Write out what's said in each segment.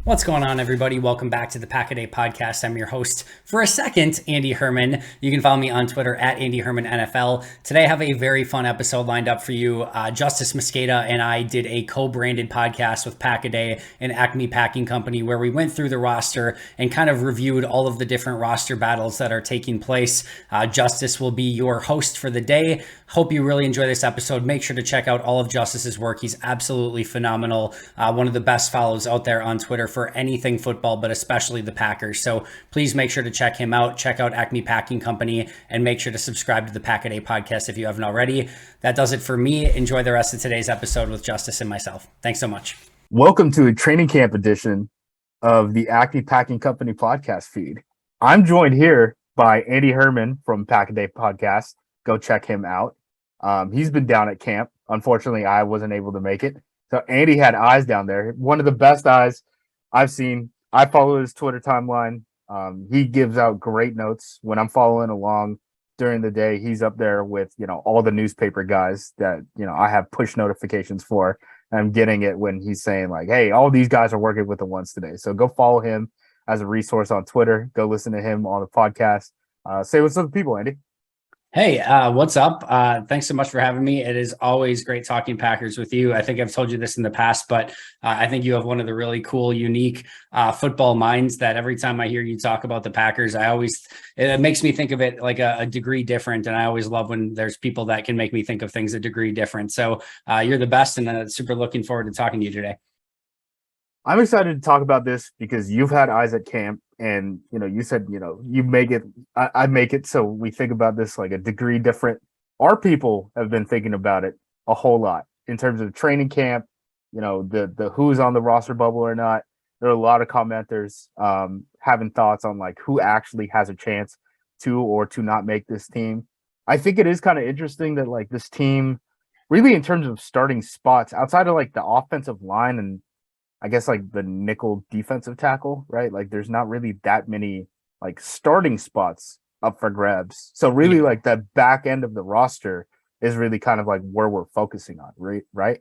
What's going on, everybody? Welcome back to the Pack a Day podcast. I'm your host for a second, Andy Herman. You can follow me on Twitter at Andy Herman NFL. Today, I have a very fun episode lined up for you. Justis Mosqueda and I did a co-branded podcast with Pack a Day and Acme Packing Company, where we went through the roster and kind of reviewed all of the different roster battles that are taking place. Justis will be your host for the day. Hope you really enjoy this episode. Make sure to check out all of Justis's work. He's absolutely phenomenal. One of the best follows out there on Twitter for anything football, but especially the Packers. So please make sure to check him out. Check out Acme Packing Company and make sure to subscribe to the Pack a Day podcast if you haven't already. That does it for me. Enjoy the rest of today's episode with Justis and myself. Thanks so much. Welcome to a training camp edition of the Acme Packing Company podcast feed. I'm joined here by Andy Herman from Pack a Day podcast. Go check him out. He's been down at camp. Unfortunately, I wasn't able to make it. So Andy had eyes down there. One of the best eyes I've seen. I follow his Twitter timeline. He gives out great notes when I'm following along during the day. He's up there with, all the newspaper guys that, I have push notifications for. I'm getting it when he's saying like, hey, all these guys are working with the ones today. So go follow him as a resource on Twitter. Go listen to him on the podcast. Say what's up to people, Andy. Hey, what's up? Thanks so much for having me. It is always great talking Packers with you. I think I've told you this in the past, but I think you have one of the really cool, unique football minds that every time I hear you talk about the Packers, it makes me think of it like a degree different. And I always love when there's people that can make me think of things a degree different. So you're the best, and super looking forward to talking to you today. I'm excited to talk about this because you've had eyes at camp. And, you said, you make it, I make it. So we think about this like a degree different. Our people have been thinking about it a whole lot in terms of training camp, the who's on the roster bubble or not. There are a lot of commenters having thoughts on like who actually has a chance to or to not make this team. I think it is kind of interesting that like this team really in terms of starting spots outside of like the offensive line and I guess like the nickel defensive tackle, right? Like there's not really that many like starting spots up for grabs. So really like the back end of the roster is really kind of like where we're focusing on, right?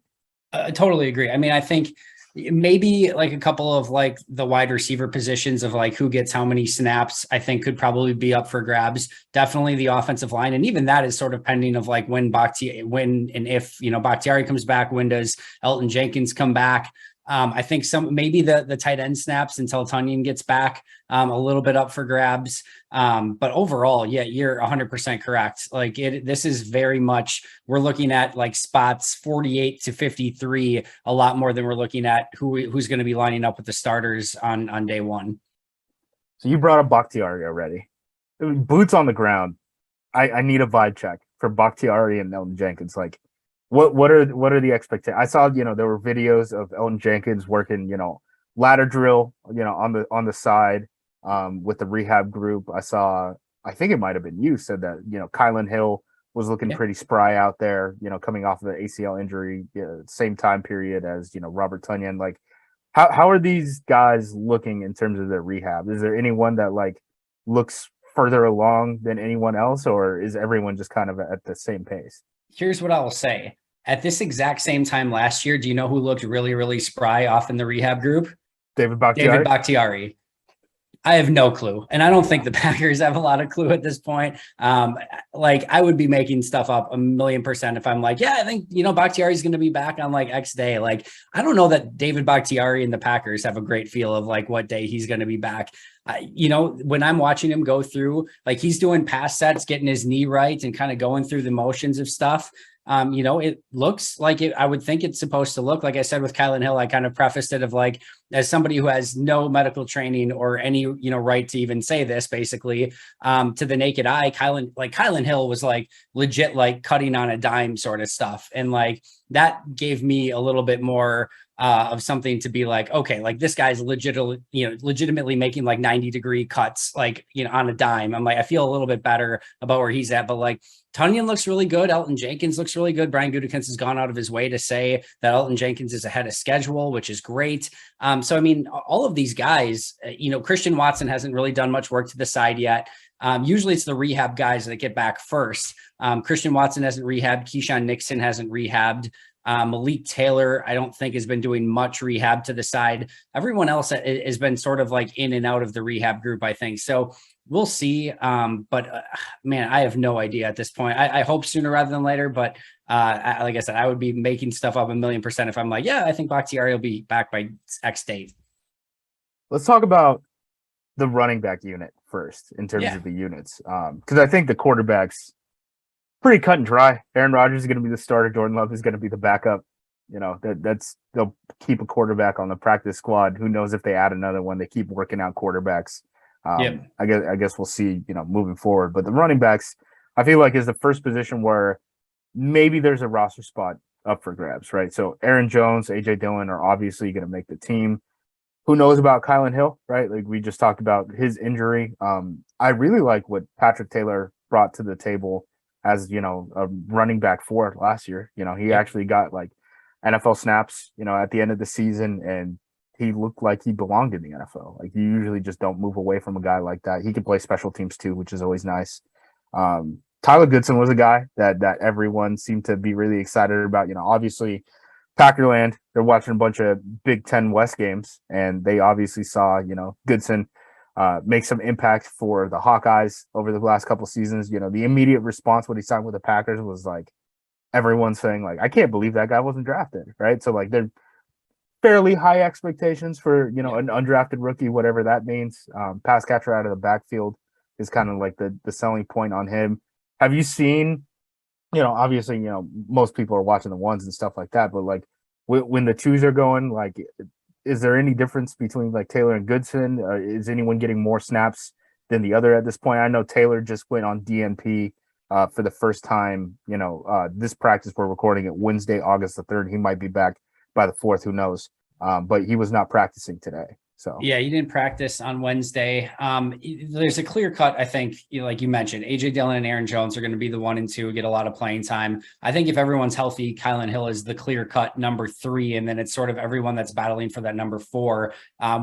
I totally agree. I mean, I think maybe like a couple of like the wide receiver positions of like who gets how many snaps, I think could probably be up for grabs. Definitely the offensive line. And even that is sort of pending of like when and if, Bakhtiari comes back, when does Elton Jenkins come back? I think maybe the tight end snaps until Tunyon gets back, a little bit up for grabs. But overall, yeah, you're 100% correct. Like this is very much, we're looking at like spots 48 to 53, a lot more than we're looking at who's going to be lining up with the starters on day one. So you brought up Bakhtiari already. Boots on the ground. I need a vibe check for Bakhtiari and Elton Jenkins. Like, What are the expectations? I saw, there were videos of Elton Jenkins working, ladder drill, on the side with the rehab group. I think it might have been you said that, Kylan Hill was looking pretty spry out there, coming off of the ACL injury, same time period as, Robert Tunyon. Like, how are these guys looking in terms of their rehab? Is there anyone that like looks further along than anyone else, or is everyone just kind of at the same pace? Here's what I will say. At this exact same time last year, do you know who looked really, really spry off in the rehab group? David Bakhtiari. I have no clue. And I don't think the Packers have a lot of clue at this point. Like I would be making stuff up 1,000,000% if I'm like, yeah, I think, Bakhtiari is going to be back on like X day. Like, I don't know that David Bakhtiari and the Packers have a great feel of like what day he's going to be back. When I'm watching him go through, like he's doing pass sets, getting his knee right and kind of going through the motions of stuff. It looks like I would think it's supposed to look. Like I said with Kylan Hill, I kind of prefaced it of like, as somebody who has no medical training or any, right to even say this, basically, to the naked eye, Kylan Hill was like legit, like cutting on a dime sort of stuff. And like, that gave me a little bit more of something to be like, okay, like this guy's legitimately making like 90-degree cuts, like, on a dime. I'm like, I feel a little bit better about where he's at, but like Tunyon looks really good. Elton Jenkins looks really good. Brian Gutekunst has gone out of his way to say that Elton Jenkins is ahead of schedule, which is great. So, I mean, all of these guys, Christian Watson hasn't really done much work to the side yet. Usually it's the rehab guys that get back first. Christian Watson hasn't rehabbed. Keyshawn Nixon hasn't rehabbed. Malik Taylor, I don't think has been doing much rehab to the side. Everyone else has been sort of like in and out of the rehab group, I think. So we'll see. But man, I have no idea at this point. I hope sooner rather than later, but like I said, I would be making stuff up 1,000,000% if I'm like, yeah, I think Bakhtiari will be back by X date. Let's talk about the running back unit first in terms of the units. Because I think the quarterbacks pretty cut and dry. Aaron Rodgers is going to be the starter. Jordan Love is going to be the backup. You know, they'll keep a quarterback on the practice squad. Who knows if they add another one? They keep working out quarterbacks. I guess we'll see, you know, moving forward. But the running backs, I feel like, is the first position where maybe there's a roster spot up for grabs, right? So Aaron Jones, AJ Dillon are obviously going to make the team. Who knows about Kylan Hill, right? Like we just talked about his injury. I really like what Patrick Taylor brought to the table as, you know, a running back for last year. You know, he actually got like NFL snaps, you know, at the end of the season, and he looked like he belonged in the NFL. Like you usually just don't move away from a guy like that. He can play special teams too, which is always nice. Tyler Goodson was a guy that everyone seemed to be really excited about. You know, obviously Packerland, they're watching a bunch of Big Ten West games, and they obviously saw, you know, Goodson make some impact for the Hawkeyes over the last couple seasons. You know, the immediate response when he signed with the Packers was like everyone saying like, I can't believe that guy wasn't drafted, right? So like they're fairly high expectations for, you know, an undrafted rookie, whatever that means. Pass catcher out of the backfield is kind of like the selling point on him. Have you seen, you know, obviously, you know, most people are watching the ones and stuff like that, but like when the twos are going, like, is there any difference between like Taylor and Goodson? Is anyone getting more snaps than the other at this point? I know Taylor just went on DNP for the first time, you know, this practice we're recording it Wednesday, August the 3rd. He might be back by the 4th, who knows? But he was not practicing today. So yeah, he didn't practice on Wednesday. There's a clear cut, I think, like you mentioned, AJ Dillon and Aaron Jones are going to be the 1 and 2, get a lot of playing time. I think if everyone's healthy, Kylan Hill is the clear cut number 3, and then it's sort of everyone that's battling for that number 4.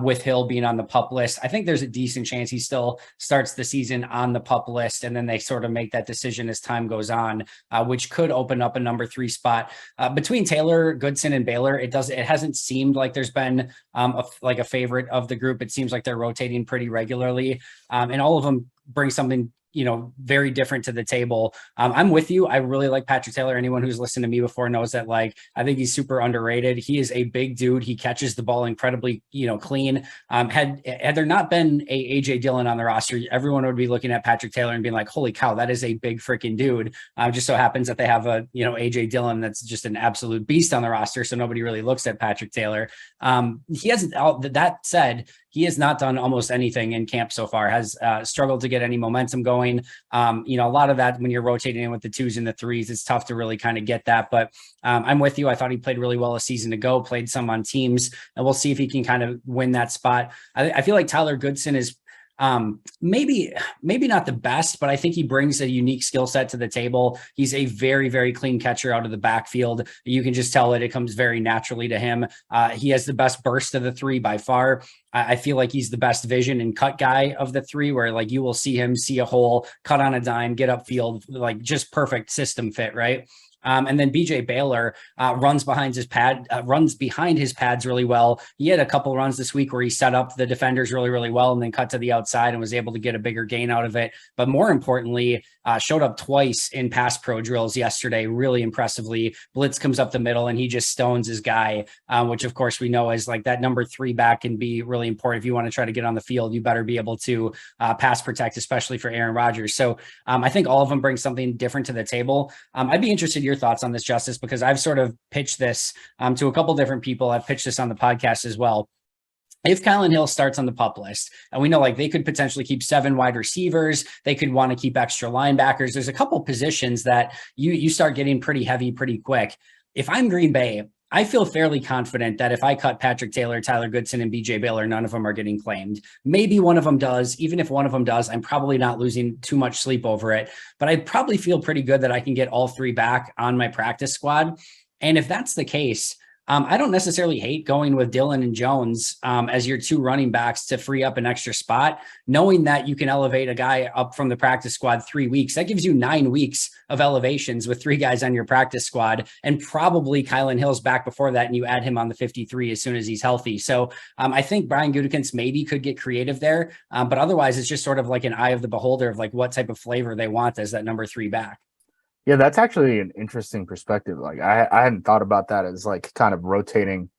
With Hill being on the PUP list, I think there's a decent chance he still starts the season on the PUP list, and then they sort of make that decision as time goes on, which could open up a number 3 spot between Taylor, Goodson, and Baylor. It hasn't seemed like there's been a favorite of the group. It seems like they're rotating pretty regularly, and all of them bring something, you know, very different to the table. I'm with you. I really like Patrick Taylor. Anyone who's listened to me before knows that, like, I think he's super underrated. He is a big dude. He catches the ball incredibly, you know, clean. Had there not been a AJ Dillon on the roster, everyone would be looking at Patrick Taylor and being like, holy cow, that is a big freaking dude. Just so happens that they have a, you know, AJ Dillon that's just an absolute beast on the roster. So nobody really looks at Patrick Taylor. He hasn't, that said, he has not done almost anything in camp so far, has struggled to get any momentum going. You know, a lot of that when you're rotating in with the 2s and the 3s, it's tough to really kind of get that. But I'm with you. I thought he played really well a season ago, played some on teams, and we'll see if he can kind of win that spot. I feel like Tyler Goodson is maybe not the best, but I think he brings a unique skill set to the table. He's a very, very clean catcher out of the backfield. You can just tell it comes very naturally to him. He has the best burst of the 3 by far. I feel like he's the best vision and cut guy of the 3, where like you will see him see a hole, cut on a dime, get upfield, like just perfect system fit, right? And then BJ Baylor runs behind his pads really well. He had a couple runs this week where he set up the defenders really, really well and then cut to the outside and was able to get a bigger gain out of it. But more importantly, showed up twice in pass pro drills yesterday, really impressively. Blitz comes up the middle and he just stones his guy, which of course we know is like that number 3 back can be really important. If you want to try to get on the field, you better be able to pass protect, especially for Aaron Rodgers. So I think all of them bring something different to the table. I'd be interested in your thoughts on this, Justis, because I've sort of pitched this to a couple different people. I've pitched this on the podcast as well. If Kylan Hill starts on the PUP list, and we know like they could potentially keep 7 wide receivers, they could want to keep extra linebackers. There's a couple positions that you start getting pretty heavy pretty quick. If I'm Green Bay, I feel fairly confident that if I cut Patrick Taylor, Tyler Goodson, and BJ Baylor, none of them are getting claimed. Maybe one of them does. Even if one of them does, I'm probably not losing too much sleep over it. But I probably feel pretty good that I can get all 3 back on my practice squad. And if that's the case, I don't necessarily hate going with Dillon and Jones as your 2 running backs to free up an extra spot, knowing that you can elevate a guy up from the practice squad 3 weeks. That gives you 9 weeks of elevations with 3 guys on your practice squad, and probably Kylan Hill's back before that, and you add him on the 53 as soon as he's healthy. So I think Brian Gutekunst maybe could get creative there, but otherwise it's just sort of like an eye of the beholder of like what type of flavor they want as that number 3 back. Yeah, that's actually an interesting perspective. Like I hadn't thought about that as like kind of rotating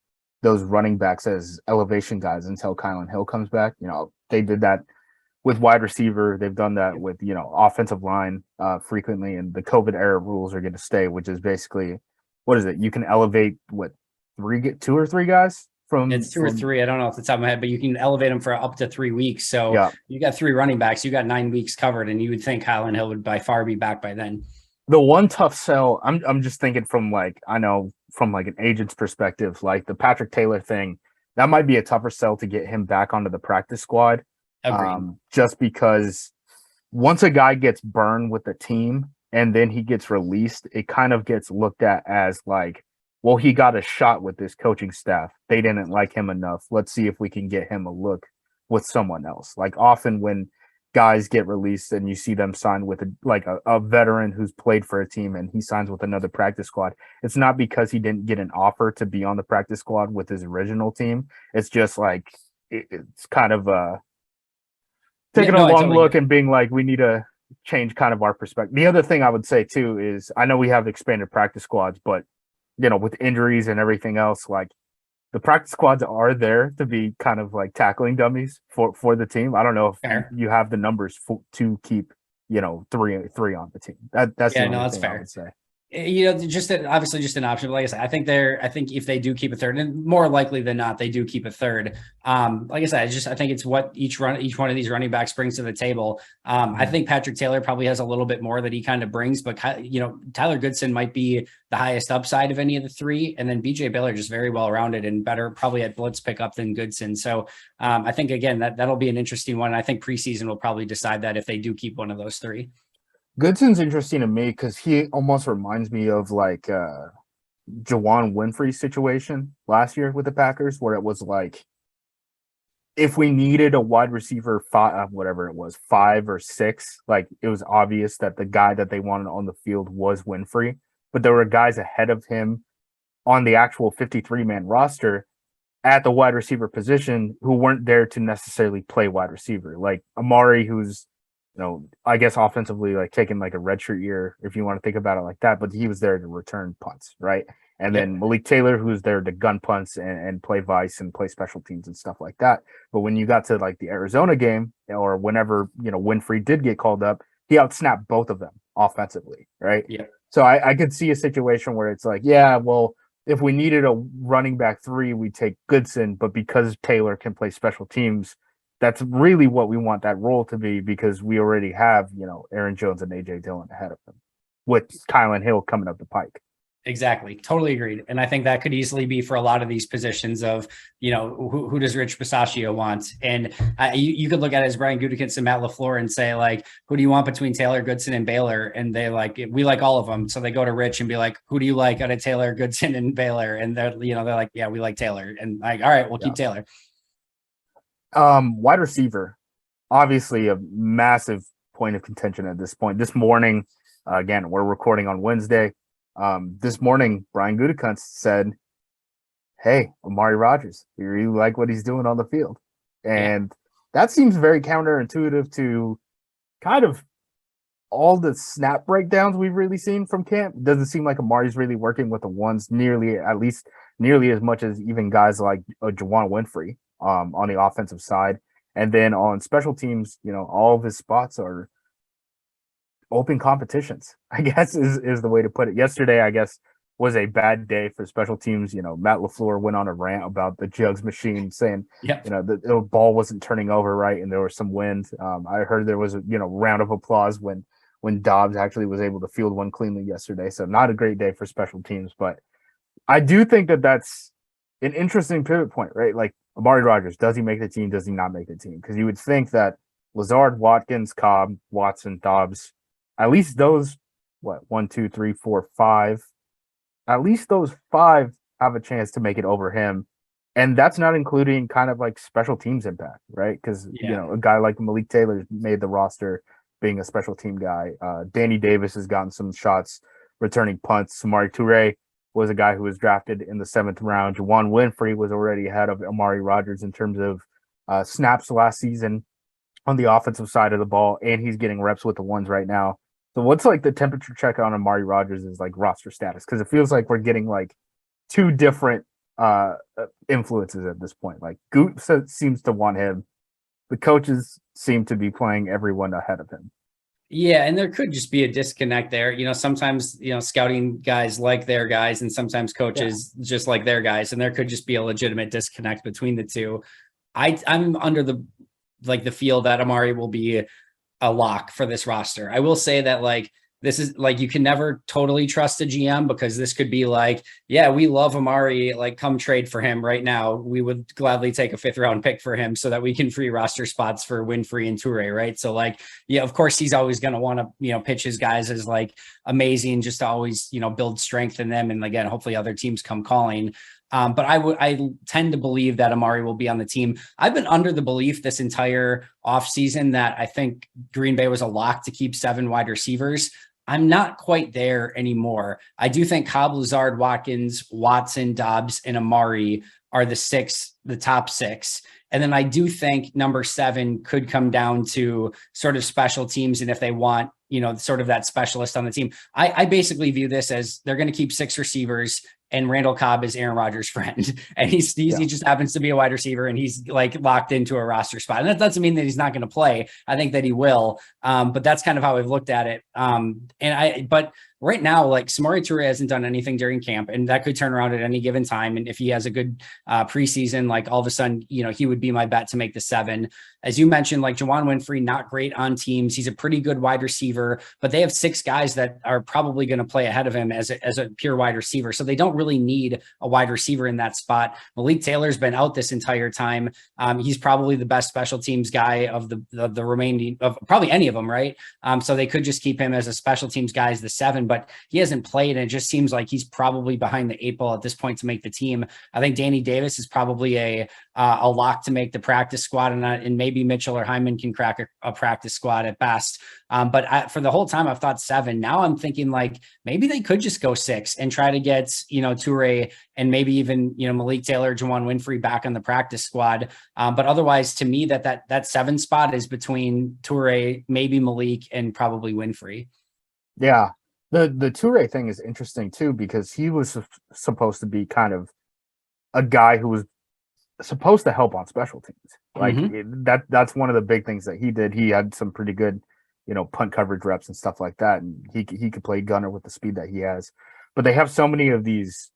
those running backs as elevation guys until Kylan Hill comes back. You know, they did that with wide receiver. They've done that with, you know, offensive line frequently, and the COVID era rules are going to stay, which is basically, what is it? You can elevate what, 2 or 3 guys from It's 2 or 3. I don't know off the top of my head, but you can elevate them for up to 3 weeks. So yeah. you got 3 running backs, you got 9 weeks covered, and you would think Kylan Hill would by far be back by then. The one tough sell, I'm just thinking from like, I know from like an agent's perspective, like the Patrick Taylor thing, that might be a tougher sell to get him back onto the practice squad. Just because once a guy gets burned with the team and then he gets released, it kind of gets looked at as like, well, he got a shot with this coaching staff. They didn't like him enough. Let's see if we can get him a look with someone else. Like often when guys get released and you see them sign with a veteran who's played for a team and he signs with another practice squad, it's not because he didn't get an offer to be on the practice squad with his original team. It's just like it's kind of taking a long look and being like, we need to change kind of our perspective. The other thing I would say too is, I know we have expanded practice squads, but you know, with injuries and everything else, like the practice squads are there to be kind of like tackling dummies for the team. I don't know if you have the numbers to keep, you know, three on the team. That's the only thing I would say. You know, obviously just an option. But like I said, I think if they do keep a third, and more likely than not, they do keep a third. Like I said, I think it's what each one of these running backs brings to the table. I think Patrick Taylor probably has a little bit more that he kind of brings, but you know, Tyler Goodson might be the highest upside of any of the 3, and then BJ Baylor just very well rounded and better probably at blitz pickup than Goodson. So I think again that'll be an interesting one. I think preseason will probably decide that if they do keep one of those 3. Goodson's interesting to me because he almost reminds me of like Juwan Winfrey's situation last year with the Packers, where it was like, if we needed a wide receiver 5, whatever it was, 5 or 6, like it was obvious that the guy that they wanted on the field was Winfrey, but there were guys ahead of him on the actual 53-man roster at the wide receiver position who weren't there to necessarily play wide receiver, like Amari, who's, you know, I guess offensively, like taking like a redshirt year, if you want to think about it like that, but he was there to return punts, right? And then Malik Taylor, who's there to gun punts and play vice and play special teams and stuff like that. But when you got to like the Arizona game, or whenever, you know, Winfrey did get called up, he outsnapped both of them offensively, right? Yeah. So I could see a situation where it's like, yeah, well, if we needed a running back 3, we'd take Goodson, but because Taylor can play special teams, that's really what we want that role to be, because we already have, you know, Aaron Jones and AJ Dillon ahead of them, with Kylan Hill coming up the pike. Exactly. Totally agreed. And I think that could easily be for a lot of these positions of, you know, who does Rich Bisaccia want? And you could look at it as Brian Gutekunst and Matt LaFleur and say, like, who do you want between Taylor, Goodson, and Baylor? And they like, we like all of them. So they go to Rich and be like, who do you like out of Taylor, Goodson, and Baylor? And they're like, yeah, we like Taylor. And like, all right, we'll keep Taylor. Wide receiver, obviously a massive point of contention at this point. This morning, again, we're recording on Wednesday. This morning, Brian Gutekunst said, hey, Amari Rodgers, we really like what he's doing on the field. And that seems very counterintuitive to kind of all the snap breakdowns we've really seen from camp. It doesn't seem like Amari's really working with the ones nearly as much as even guys like Juwan Winfrey on the offensive side. And then on special teams, you know, all of his spots are open competitions, I guess is the way to put it. Yesterday, I guess, was a bad day for special teams. You know, Matt LaFleur went on a rant about the jugs machine, saying, you know, the ball wasn't turning over right, and there was some wind. I heard there was a, you know, round of applause when Dobbs actually was able to field one cleanly yesterday. So not a great day for special teams, but I do think that that's an interesting pivot point, right? Like Amari Rodgers, does he make the team? Does he not make the team? Because you would think that Lazard, Watkins, Cobb, Watson, Dobbs, at least those, 1, 2, 3, 4, 5, at least those 5 have a chance to make it over him. And that's not including kind of like special teams impact, right? Because, Yeah. a guy like Malik Taylor made the roster being a special team guy. Danny Davis has gotten some shots returning punts. Samari Toure was a guy who was drafted in the 7th round. Juwan Winfrey was already ahead of Amari Rodgers in terms of snaps last season on the offensive side of the ball, and he's getting reps with the ones right now. So what's like the temperature check on Amari Rodgers is like roster status? Because it feels like we're getting like two different influences at this point. Like Goot seems to want him. The coaches seem to be playing everyone ahead of him. Yeah, and there could just be a disconnect there. Sometimes, scouting guys like their guys and sometimes coaches just like their guys, and there could just be a legitimate disconnect between the two. I'm under the feel that Amari will be a lock for this roster. I will say that this is you can never totally trust a GM, because this could be yeah, we love Amari, come trade for him right now. We would gladly take a 5th round pick for him so that we can free roster spots for Winfrey and Toure, right? So yeah, of course he's always going to want to, pitch his guys as amazing, just to always, build strength in them. And again, hopefully other teams come calling. But I tend to believe that Amari will be on the team. I've been under the belief this entire offseason that I think Green Bay was a lock to keep 7 wide receivers. I'm not quite there anymore. I do think Cobb, Lazard, Watkins, Watson, Dobbs, and Amari are the top 6. And then I do think number 7 could come down to sort of special teams. And if they want, sort of that specialist on the team, I basically view this as they're going to keep 6 receivers, and Randall Cobb is Aaron Rodgers' friend. And he just happens to be a wide receiver, and he's locked into a roster spot. And that doesn't mean that he's not going to play. I think that he will. But that's kind of how I've looked at it. But right now, Samori Toure hasn't done anything during camp, and that could turn around at any given time. And if he has a good preseason, all of a sudden, he would be my bet to make the 7. As you mentioned, Juwan Winfrey, not great on teams. He's a pretty good wide receiver, but they have 6 guys that are probably going to play ahead of him as a pure wide receiver. So they don't really need a wide receiver in that spot. Malik Taylor's been out this entire time. He's probably the best special teams guy of the remaining of probably any of them, right? So they could just keep him as a special teams guy as the 7, but he hasn't played, and it just seems like he's probably behind the 8 ball at this point to make the team. I think Danny Davis is probably a lock to make the practice squad, and maybe Mitchell or Hyman can crack a practice squad at best. But for the whole time, I've thought 7. Now I'm thinking maybe they could just go 6 and try to get, Toure and maybe even, Malik Taylor, Juwan Winfrey back on the practice squad. But otherwise, to me, that 7 spot is between Toure, maybe Malik, and probably Winfrey. Yeah. The Toure thing is interesting too, because he was supposed to be kind of a guy who was supposed to help on special teams. That's one of the big things that he did. He had some pretty good, punt coverage reps and stuff like that, and he could play gunner with the speed that he has. But they have so many of these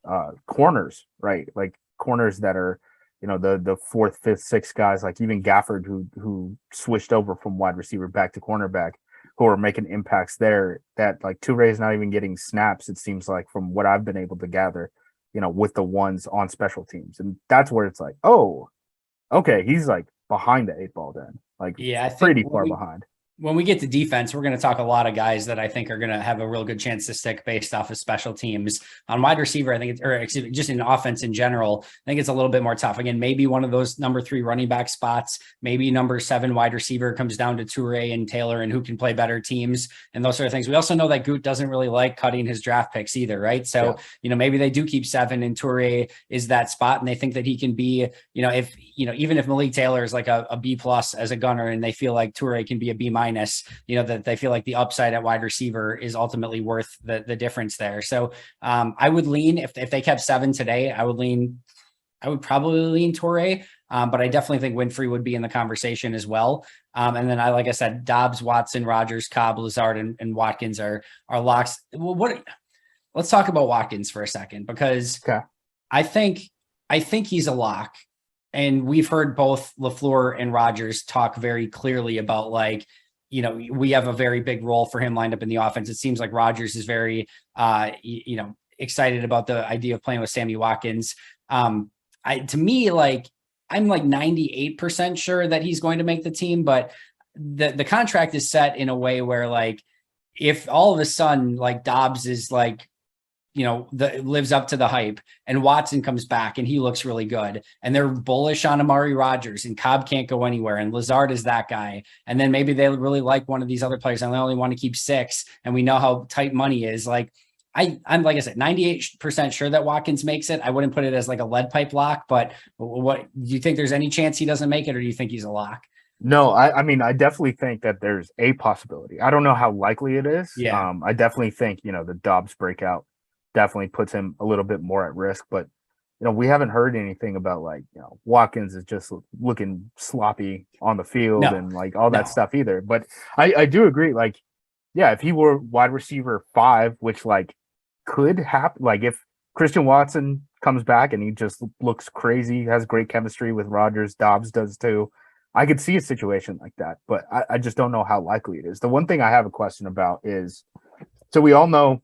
corners, right? Corners that are, the 4th, 5th, 6th guys, even Gafford, who switched over from wide receiver back to cornerback, who are making impacts there. That Toure is not even getting snaps, it seems like, from what I've been able to gather, with the ones on special teams. And that's where it's oh, okay, he's behind the 8 ball then. Yeah, I think pretty far behind. When we get to defense, we're going to talk a lot of guys that I think are going to have a real good chance to stick based off of special teams. On wide receiver, I think just in offense in general, I think it's a little bit more tough. Again, maybe one of those number 3 running back spots, maybe number 7 wide receiver comes down to Toure and Taylor and who can play better teams and those sort of things. We also know that Goot doesn't really like cutting his draft picks either, right? So, maybe they do keep 7 and Toure is that spot, and they think that he can be, if, even if Malik Taylor is a B+ as a gunner, and they feel like Toure can be a B-, that they feel like the upside at wide receiver is ultimately worth the difference there. So I would lean, if they kept 7 today, I would probably lean Toure, but I definitely think Winfrey would be in the conversation as well. And then like I said, Dobbs, Watson, Rodgers, Cobb, Lazard, and Watkins are locks. Well, let's talk about Watkins for a second, because I think he's a lock. And we've heard both LaFleur and Rodgers talk very clearly about we have a very big role for him lined up in the offense. It seems like Rodgers is very, excited about the idea of playing with Sammy Watkins. I'm 98% sure that he's going to make the team, but the contract is set in a way where if all of a sudden Dobbs is lives up to the hype, and Watson comes back and he looks really good, and they're bullish on Amari Rodgers, and Cobb can't go anywhere, and Lazard is that guy, and then maybe they really like one of these other players and they only want to keep 6, and we know how tight money is. Like, I'm like I said, 98% sure that Watkins makes it. I wouldn't put it as like a lead pipe lock, but what do you think? There's any chance he doesn't make it, or do you think he's a lock? No, I mean, I definitely think that there's a possibility. I don't know how likely it is. Yeah. I definitely think, the Dobbs breakout definitely puts him a little bit more at risk, but we haven't heard anything about like, Watkins is just looking sloppy on the field No, and like all that no. stuff either. But I do agree. Like, yeah, if he were wide receiver 5, which like could happen, like if Christian Watson comes back and he just looks crazy, has great chemistry with Rodgers, Dobbs does too. I could see a situation like that, but I just don't know how likely it is. The one thing I have a question about is, so we all know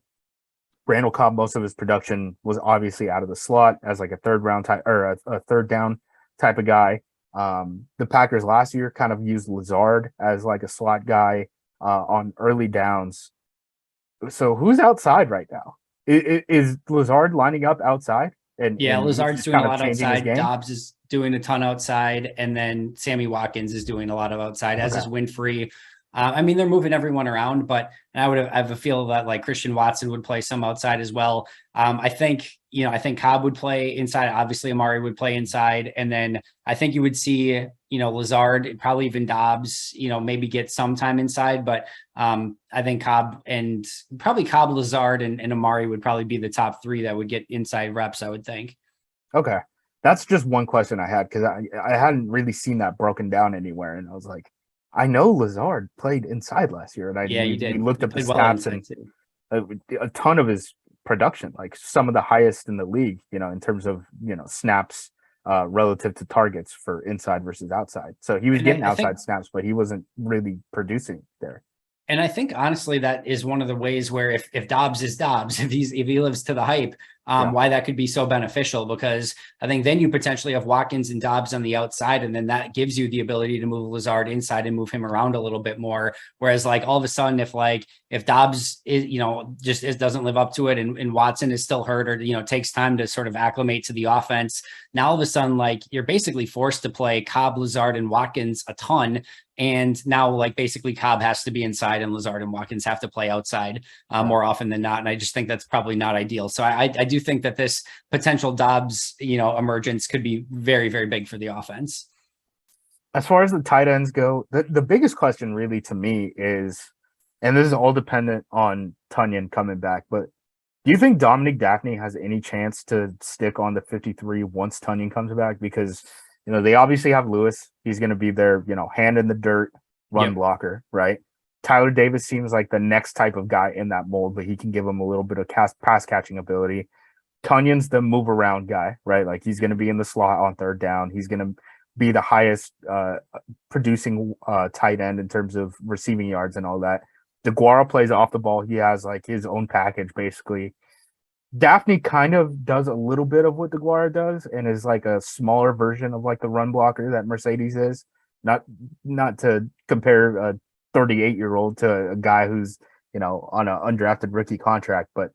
Randall Cobb, most of his production was obviously out of the slot as like a third round type or a third down type of guy. The Packers last year kind of used Lazard as like a slot guy on early downs. So who's outside right now? Is Lazard lining up outside? And Yeah, he's Lazard's just doing a kind of lot changing his outside. game? Dobbs is doing a ton outside, and then Sammy Watkins is doing a lot of outside, as Okay. is Winfrey. I mean, they're moving everyone around, but I have a feel that like Christian Watson would play some outside as well. I think Cobb would play inside. Obviously, Amari would play inside, and then I think you would see Lazard, probably even Dobbs, maybe get some time inside, but I think Cobb, Lazard, and Amari would probably be the top 3 that would get inside reps, I would think. Okay. That's just one question I had because I hadn't really seen that broken down anywhere. And I was like, I know Lazard played inside last year. And Yeah, you we did. looked You up the played well stats inside and too. a ton of his production, like some of the highest in the league, in terms of, snaps relative to targets for inside versus outside. So he was And getting I think outside snaps, but he wasn't really producing there. And I think honestly, that is one of the ways where if Dobbs is Dobbs, if he lives to the hype, Yeah. why that could be so beneficial, because I think then you potentially have Watkins and Dobbs on the outside, and then that gives you the ability to move Lazard inside and move him around a little bit more. Whereas like all of a sudden, if Dobbs is, doesn't live up to it, and Watson is still hurt, or, takes time to sort of acclimate to the offense, now all of a sudden, like you're basically forced to play Cobb, Lazard, and Watkins a ton. And now, like, basically Cobb has to be inside and Lazard and Watkins have to play outside more often than not. And I just think that's probably not ideal. So I do think that this potential Dobbs, emergence could be very, very big for the offense. As far as the tight ends go, the biggest question really to me is, and this is all dependent on Tonyan coming back, but do you think Dominic Daphne has any chance to stick on the 53 once Tonyan comes back? Because they obviously have Lewis. He's going to be their, hand in the dirt run blocker, right? Tyler Davis seems like the next type of guy in that mold, but he can give him a little bit of pass catching ability. Tunyan's the move around guy, right? Like he's going to be in the slot on third down. He's going to be the highest producing tight end in terms of receiving yards and all that. DeGuara plays off the ball. He has like his own package basically. Daphne kind of does a little bit of what DeGuara does and is like a smaller version of like the run blocker that Mercedes is. Not to compare a 38-year-old to a guy who's, on an undrafted rookie contract, but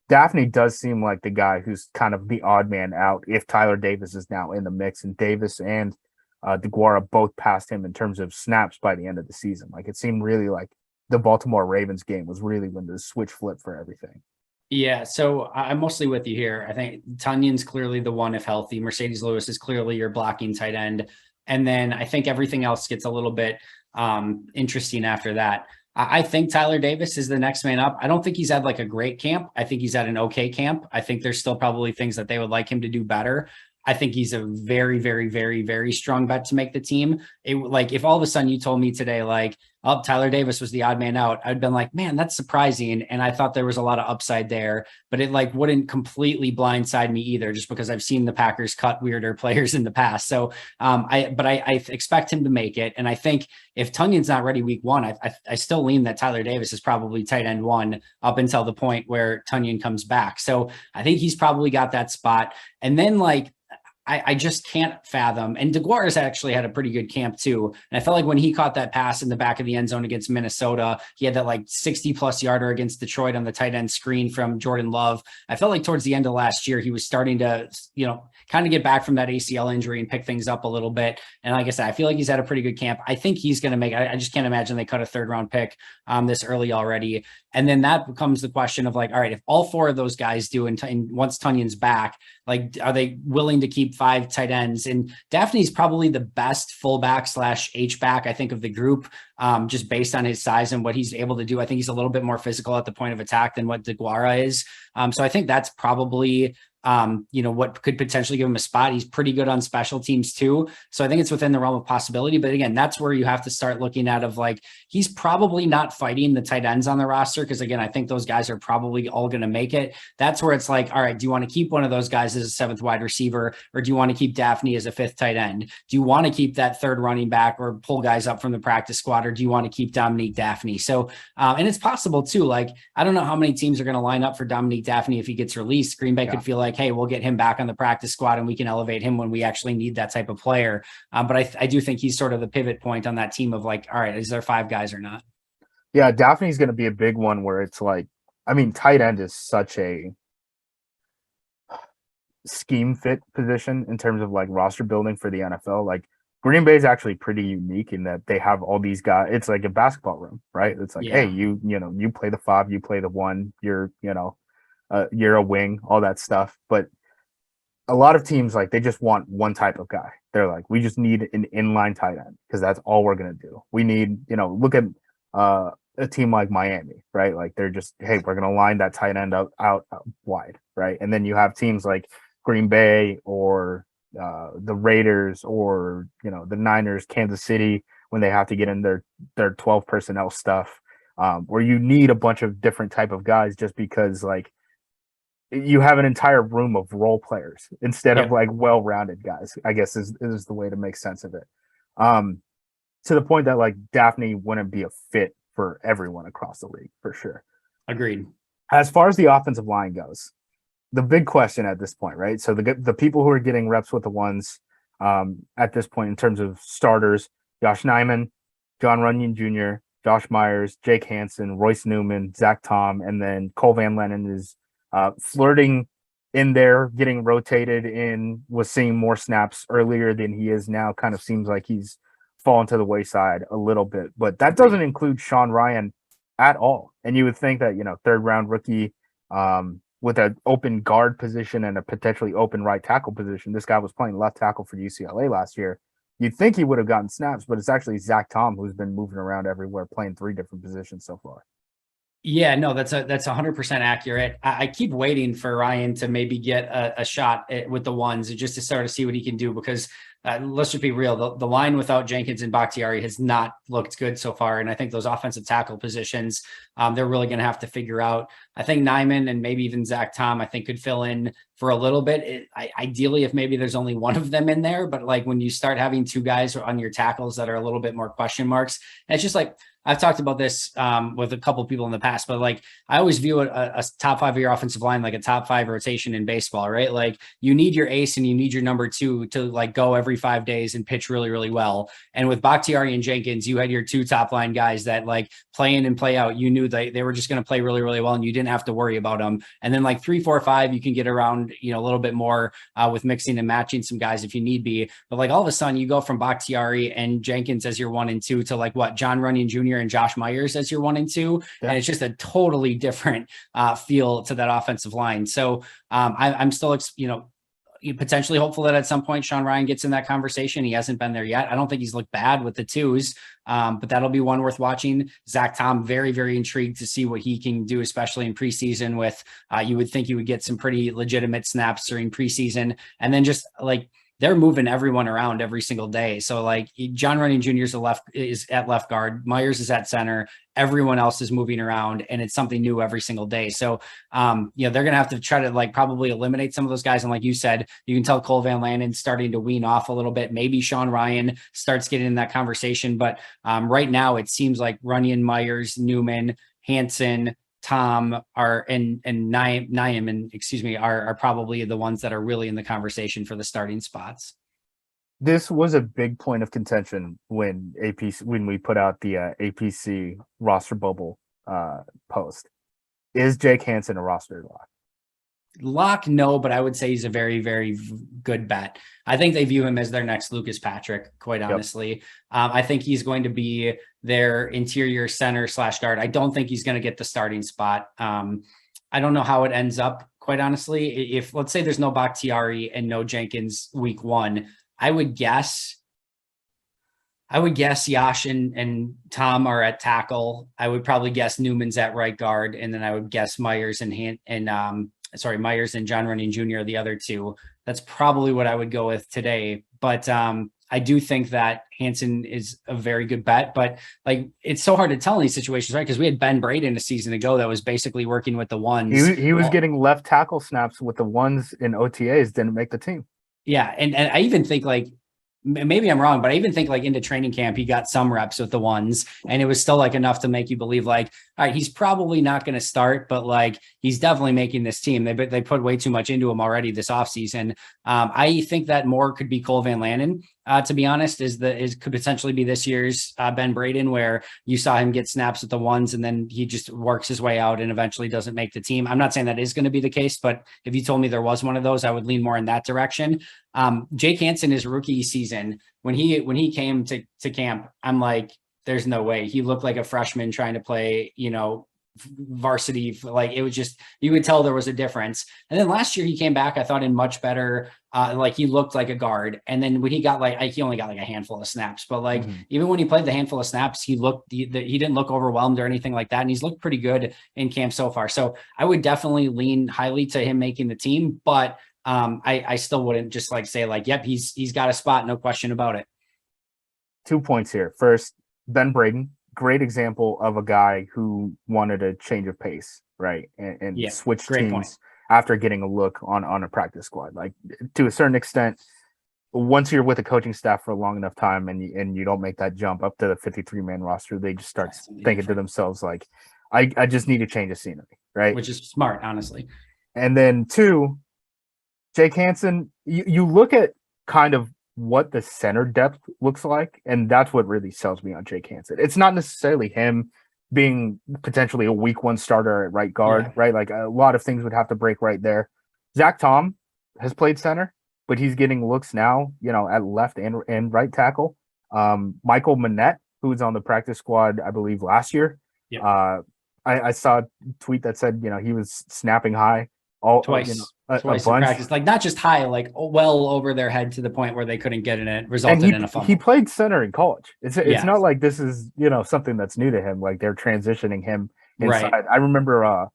Daphne does seem like the guy who's kind of the odd man out if Tyler Davis is now in the mix, and Davis and DeGuara both passed him in terms of snaps by the end of the season. Like it seemed really like the Baltimore Ravens game was really when the switch flipped for everything. Yeah, so I'm mostly with you here. I think Tunyan's clearly the one if healthy. Mercedes Lewis is clearly your blocking tight end. And then I think everything else gets a little bit interesting after that. I think Tyler Davis is the next man up. I don't think he's had like a great camp. I think he's had an okay camp. I think there's still probably things that they would like him to do better. I think he's a very, very, very, very strong bet to make the team. Like if all of a sudden you told me today, like, oh, Tyler Davis was the odd man out, I'd been like, man, that's surprising. And I thought there was a lot of upside there, but it like wouldn't completely blindside me either, just because I've seen the Packers cut weirder players in the past. So I expect him to make it. And I think if Tunyan's not ready week 1, I still lean that Tyler Davis is probably tight end 1 up until the point where Tunyan comes back. So I think he's probably got that spot. And then like, I just can't fathom. And DeGuara's actually had a pretty good camp too. And I felt like when he caught that pass in the back of the end zone against Minnesota, he had that like 60+ yarder against Detroit on the tight end screen from Jordan Love. I felt like towards the end of last year, he was starting to, kind of get back from that ACL injury and pick things up a little bit. And like I said, I feel like he's had a pretty good camp. I think he's going to make, I just can't imagine they cut a 3rd-round pick this early already. And then that becomes the question of like, all right, if all 4 of those guys do, and once Tunyon's back, like, are they willing to keep 5 tight ends? And Daphne's probably the best fullback / H-back, I think, of the group, just based on his size and what he's able to do. I think he's a little bit more physical at the point of attack than what DeGuara is. So I think that's probably what could potentially give him a spot. He's pretty good on special teams too. So I think it's within the realm of possibility. But again, that's where you have to start looking at of like, he's probably not fighting the tight ends on the roster. Cause again, I think those guys are probably all going to make it. That's where it's like, all right, do you want to keep one of those guys as a 7th wide receiver, or do you want to keep Daphne as a 5th tight end? Do you want to keep that 3rd running back or pull guys up from the practice squad, or do you want to keep Dominique Daphne? So, and it's possible too. Like, I don't know how many teams are going to line up for Dominique Daphne if he gets released. Green Bay could feel like, hey, we'll get him back on the practice squad and we can elevate him when we actually need that type of player. But I do think he's sort of the pivot point on that team of like, all right, is there 5 guys or not? Yeah, Daphne's going to be a big one where it's like, I mean, tight end is such a scheme fit position in terms of like roster building for the NFL. Like Green Bay is actually pretty unique in that they have all these guys. It's like a basketball room, right? It's like, hey, you play the 5, you play the 1, you're a wing, all that stuff. But a lot of teams, like, they just want one type of guy. They're like, we just need an inline tight end because that's all we're going to do. We need, look at a team like Miami, right? Like, they're just, hey, we're going to line that tight end out wide, right? And then you have teams like Green Bay or the Raiders or, the Niners, Kansas City, when they have to get in their 12 personnel stuff, where you need a bunch of different type of guys just because, like, you have an entire room of role players instead of like well-rounded guys, I guess is the way to make sense of it. To the point that like Daphne wouldn't be a fit for everyone across the league for sure. Agreed. As far as the offensive line goes, the big question at this point, right? So the people who are getting reps with the ones at this point in terms of starters, Josh Nijman, John Runyon Jr., Josh Myers, Jake Hanson, Royce Newman, Zach Tom, and then Cole Van Lennon is flirting in there, getting rotated in, was seeing more snaps earlier than he is now. Kind of seems like he's fallen to the wayside a little bit, but that doesn't include Sean Ryan at all. And you would think that, 3rd-round rookie with an open guard position and a potentially open right tackle position, this guy was playing left tackle for UCLA last year. You'd think he would have gotten snaps, but it's actually Zach Tom who's been moving around everywhere, playing 3 different positions so far. Yeah, no, that's 100% accurate. I keep waiting for Ryan to maybe get a shot with the ones just to start to see what he can do, because let's just be real. The line without Jenkins and Bakhtiari has not looked good so far. And I think those offensive tackle positions, they're really going to have to figure out. I think Nijman and maybe even Zach Tom, I think, could fill in for a little bit. Ideally, if maybe there's only one of them in there, but like when you start having 2 guys on your tackles that are a little bit more question marks, and it's just like, I've talked about this with a couple of people in the past, but like I always view a top 5 of your offensive line like a top 5 rotation in baseball, right? Like you need your ace and you need your number 2 to like go every 5 days and pitch really, really well. And with Bakhtiari and Jenkins, you had your 2 top line guys that like play in and play out. You knew they were just going to play really, really well, and you didn't have to worry about them. And then like 3, 4, 5, you can get around, a little bit more with mixing and matching some guys if you need be. But like all of a sudden you go from Bakhtiari and Jenkins as your 1 and 2 to like what, John Runyon Jr. and Josh Myers as your 1 and 2. Yeah. And it's just a totally different feel to that offensive line. So I'm still, potentially hopeful that at some point Sean Ryan gets in that conversation. He hasn't been there yet. I don't think he's looked bad with the 2s, but that'll be one worth watching. Zach Tom, very, very intrigued to see what he can do, especially in preseason with, you would think you would get some pretty legitimate snaps during preseason. And then just like, they're moving everyone around every single day. So like John Runyon Jr. is at left guard. Myers is at center. Everyone else is moving around, and it's something new every single day. So, they're going to have to try to like probably eliminate some of those guys. And like you said, you can tell Cole Van Lannon starting to wean off a little bit. Maybe Sean Ryan starts getting in that conversation. But right now it seems like Runyon, Myers, Newman, Hanson, Tom and Naim and excuse me are probably the ones that are really in the conversation for the starting spots. This was a big point of contention when we put out the APC roster bubble post. Is Jake Hanson a roster lock? Lock, no, but I would say he's a very, very good bet. I think they view him as their next Lucas Patrick, quite honestly. Yep. I think he's going to be their interior center / guard. I don't think he's going to get the starting spot. I don't know how it ends up, quite honestly. If let's say there's no Bakhtiari and no Jenkins week 1, I would guess Yash and Tom are at tackle. I would probably guess Newman's at right guard, and then I would guess Myers Myers and John Running Jr. are the other two. That's probably what I would go with today. But I do think that Hanson is a very good bet, but like, it's so hard to tell in these situations, right? Because we had Ben Braden a season ago that was basically working with the ones. He was getting left tackle snaps with the ones in OTAs, didn't make the team. Yeah. And I even think like, maybe I'm wrong, but I even think like into training camp, he got some reps with the ones, and it was still like enough to make you believe like, all right, he's probably not going to start, but like, he's definitely making this team. They put way too much into him already this offseason. I think that more could be Cole Van Lanen, to be honest, could potentially be this year's Ben Braden, where you saw him get snaps with the ones and then he just works his way out and eventually doesn't make the team. I'm not saying that is going to be the case, but if you told me there was one of those, I would lean more in that direction. Jake Hanson, his rookie season, when he came to camp, I'm like, there's no way. He looked like a freshman trying to play, varsity. Like, it was just, you could tell there was a difference. And then last year he came back, I thought, in much better, like he looked like a guard. And then when he got he only got like a handful of snaps, but like, even when he played the handful of snaps, he didn't look overwhelmed or anything like that. And he's looked pretty good in camp so far. So I would definitely lean highly to him making the team, but I still wouldn't just like say like, yep, he's got a spot, no question about it. 2 points here. First, Ben Braden, great example of a guy who wanted a change of pace, right? And switch teams point. After getting a look on a practice squad. Like, to a certain extent, once you're with a coaching staff for a long enough time and you don't make that jump up to the 53-man roster, they just start thinking to themselves like, I just need to change of scenery, right? Which is smart, honestly. And then 2, Jake Hanson, you look at kind of what the center depth looks like, and that's what really sells me on Jake Hanson. It's not necessarily him being potentially a week 1 starter at right guard, right? Like, a lot of things would have to break right there. Zach Tom has played center, but he's getting looks now, at left and right tackle. Michael Manette, who was on the practice squad, I believe, last year. I saw a tweet that said, he was snapping high twice in practice, like not just high, like well over their head to the point where they couldn't get in it, resulted in a fumble. He played center in college. It's not like this is something that's new to him. Like, they're transitioning him inside. Right. I remember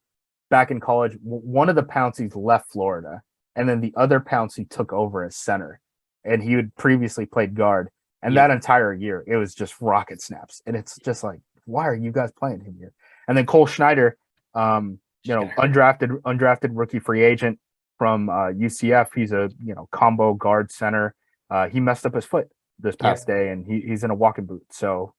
back in college, one of the Pouncey's left Florida, and then the other Pouncey took over as center, and he had previously played guard. And that entire year, it was just rocket snaps, and it's just like, why are you guys playing him here? And then Cole Schneider, undrafted rookie free agent from UCF. He's a combo guard center. He messed up his foot this past day, and he's in a walking boot. So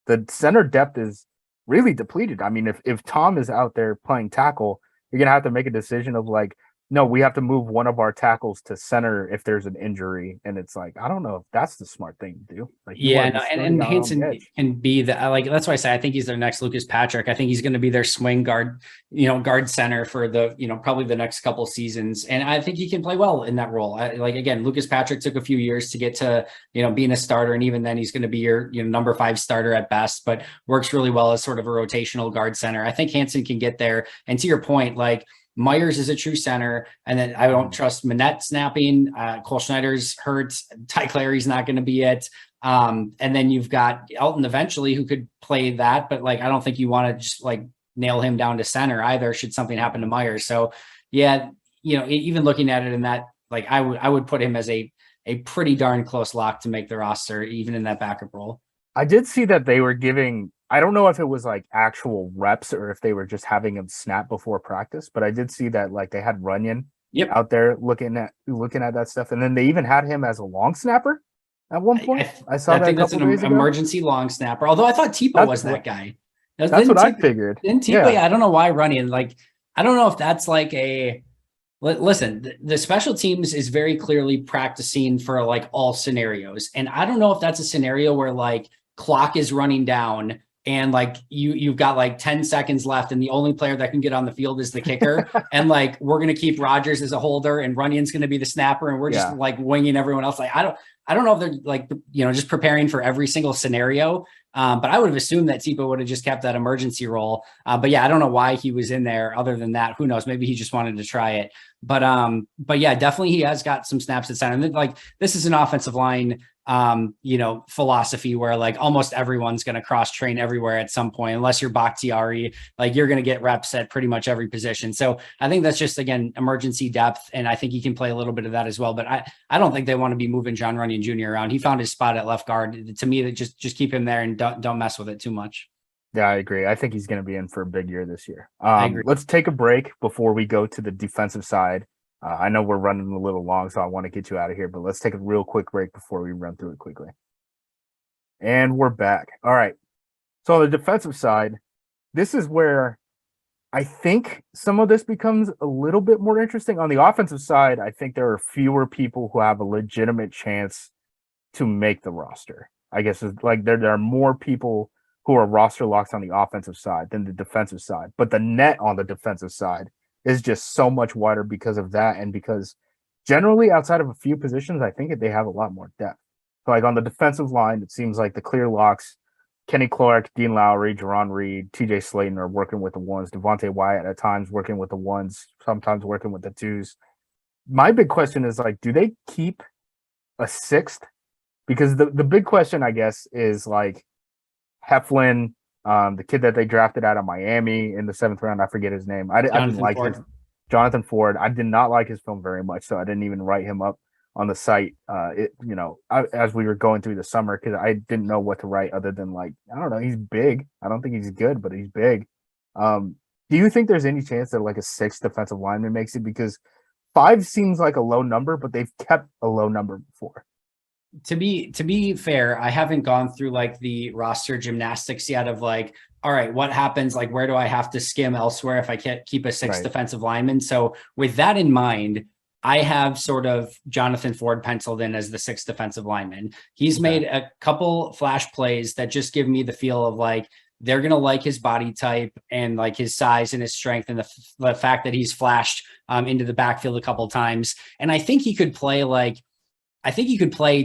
the center depth is really depleted. I mean, if Tom is out there playing tackle, you're gonna have to make a decision of like, no, we have to move one of our tackles to center if there's an injury. And it's like, I don't know if that's the smart thing to do. Like, and Hanson can be that's why I say I think he's their next Lucas Patrick. I think he's going to be their swing guard, guard center for the, probably the next couple seasons. And I think he can play well in that role. Again, Lucas Patrick took a few years to get to, being a starter. And even then he's going to be your, number 5 starter at best, but works really well as sort of a rotational guard center. I think Hanson can get there. And to your point, like, Myers is a true center, and then I don't trust Manette snapping. Cole Schneider's hurt. Ty Clary's not going to be it. And then you've got Elton eventually, who could play that, but like, I don't think you want to just like nail him down to center either, should something happen to Myers. So even looking at it in that, like, I would put him as a pretty darn close lock to make the roster, even in that backup role. I did see that they were giving, I don't know if it was like actual reps or if they were just having him snap before practice, but I did see that like they had Runyon out there looking at that stuff. And then they even had him as a long snapper at one point. I saw that. I think that's an emergency long snapper. Although I thought Tipo was that guy. That's what I figured. Didn't Tipa, yeah, I don't know why running. Like, I don't know if that's like a listen, the special teams is very clearly practicing for like all scenarios. And I don't know if that's a scenario where like clock is running down and like you've got like 10 seconds left and the only player that can get on the field is the kicker. And like we're gonna keep Rodgers as a holder and Runyon's gonna be the snapper and we're just like winging everyone else. Like I don't know if they're like, just preparing for every single scenario. But I would have assumed that Tipa would have just kept that emergency role. But yeah, I don't know why he was in there other than that. Who knows? Maybe he just wanted to try it. But yeah, definitely he has got some snaps at center. And then, like, this is an offensive line, philosophy where like almost everyone's going to cross train everywhere at some point, unless you're Bakhtiari, like you're going to get reps at pretty much every position. So I think that's just, again, emergency depth. And I think he can play a little bit of that as well. But I don't think they want to be moving John Runyon Jr. around. He found his spot at left guard. To me, that just keep him there and don't mess with it too much. Yeah, I agree. I think he's going to be in for a big year this year. Let's take a break before we go to the defensive side. I know we're running a little long, so I want to get you out of here, but let's take a real quick break before we run through it quickly. And we're back. All right. So on the defensive side, this is where I think some of this becomes a little bit more interesting. On the offensive side, I think there are fewer people who have a legitimate chance to make the roster. I guess it's like there are more people who are roster locks on the offensive side than the defensive side. But the net on the defensive side is just so much wider because of that. And because generally outside of a few positions, I think they have a lot more depth. So like on the defensive line, it seems like the clear locks, Kenny Clark, Dean Lowry, Jerron Reed, TJ Slayton are working with the ones, Devontae Wyatt at times working with the ones, sometimes working with the twos. My big question is like, do they keep a sixth? Because the big question, I guess, is like Heflin, the kid that they drafted out of Miami in the 7th round. I forget his name. I didn't like his Jonathan Ford. I did not like his film very much, so I didn't even write him up on the site. As we were going through the summer, because I didn't know what to write other than like, I don't know, he's big. I don't think he's good, but he's big. Do you think there's any chance that like a 6th defensive lineman makes it? Because 5 seems like a low number, but they've kept a low number before. To be fair, I haven't gone through like the roster gymnastics yet of like, all right, what happens? Like, where do I have to skim elsewhere if I can't keep a 6th defensive lineman? So with that in mind, I have sort of Jonathan Ford penciled in as the 6th defensive lineman. He's made a couple flash plays that just give me the feel of like, they're going to like his body type and like his size and his strength and the fact that he's flashed into the backfield a couple times. And I think he could play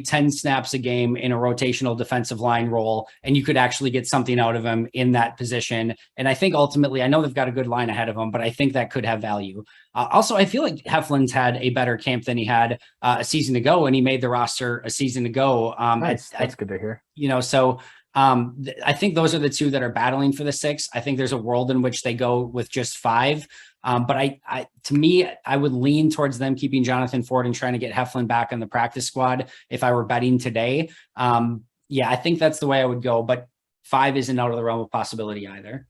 10 snaps a game in a rotational defensive line role, and you could actually get something out of him in that position. And I think ultimately, I know they've got a good line ahead of him, but I think that could have value. Also, I feel like Heflin's had a better camp than he had a season ago, and he made the roster a season ago. Nice. That's good to hear. So I think those are the two that are battling for the 6. I think there's a world in which they go with just 5. But to me, I would lean towards them keeping Jonathan Ford and trying to get Heflin back on the practice squad if I were betting today. I think that's the way I would go, but 5 isn't out of the realm of possibility either.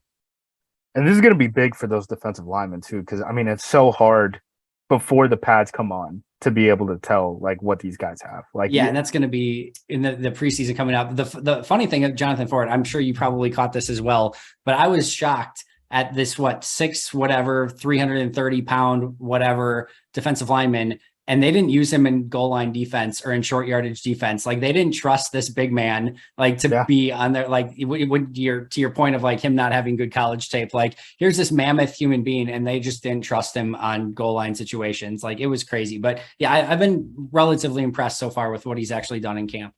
And this is going to be big for those defensive linemen too, because I mean, it's so hard before the pads come on to be able to tell like what these guys have. And that's going to be in the preseason coming up. The funny thing of Jonathan Ford, I'm sure you probably caught this as well, but I was shocked at this 6 whatever 330 pound whatever defensive lineman, and they didn't use him in goal line defense or in short yardage defense. Like they didn't trust this big man like to be on there. Like to your point of like him not having good college tape, like here's this mammoth human being and they just didn't trust him on goal line situations. Like it was crazy. But yeah, I've been relatively impressed so far with what he's actually done in camp.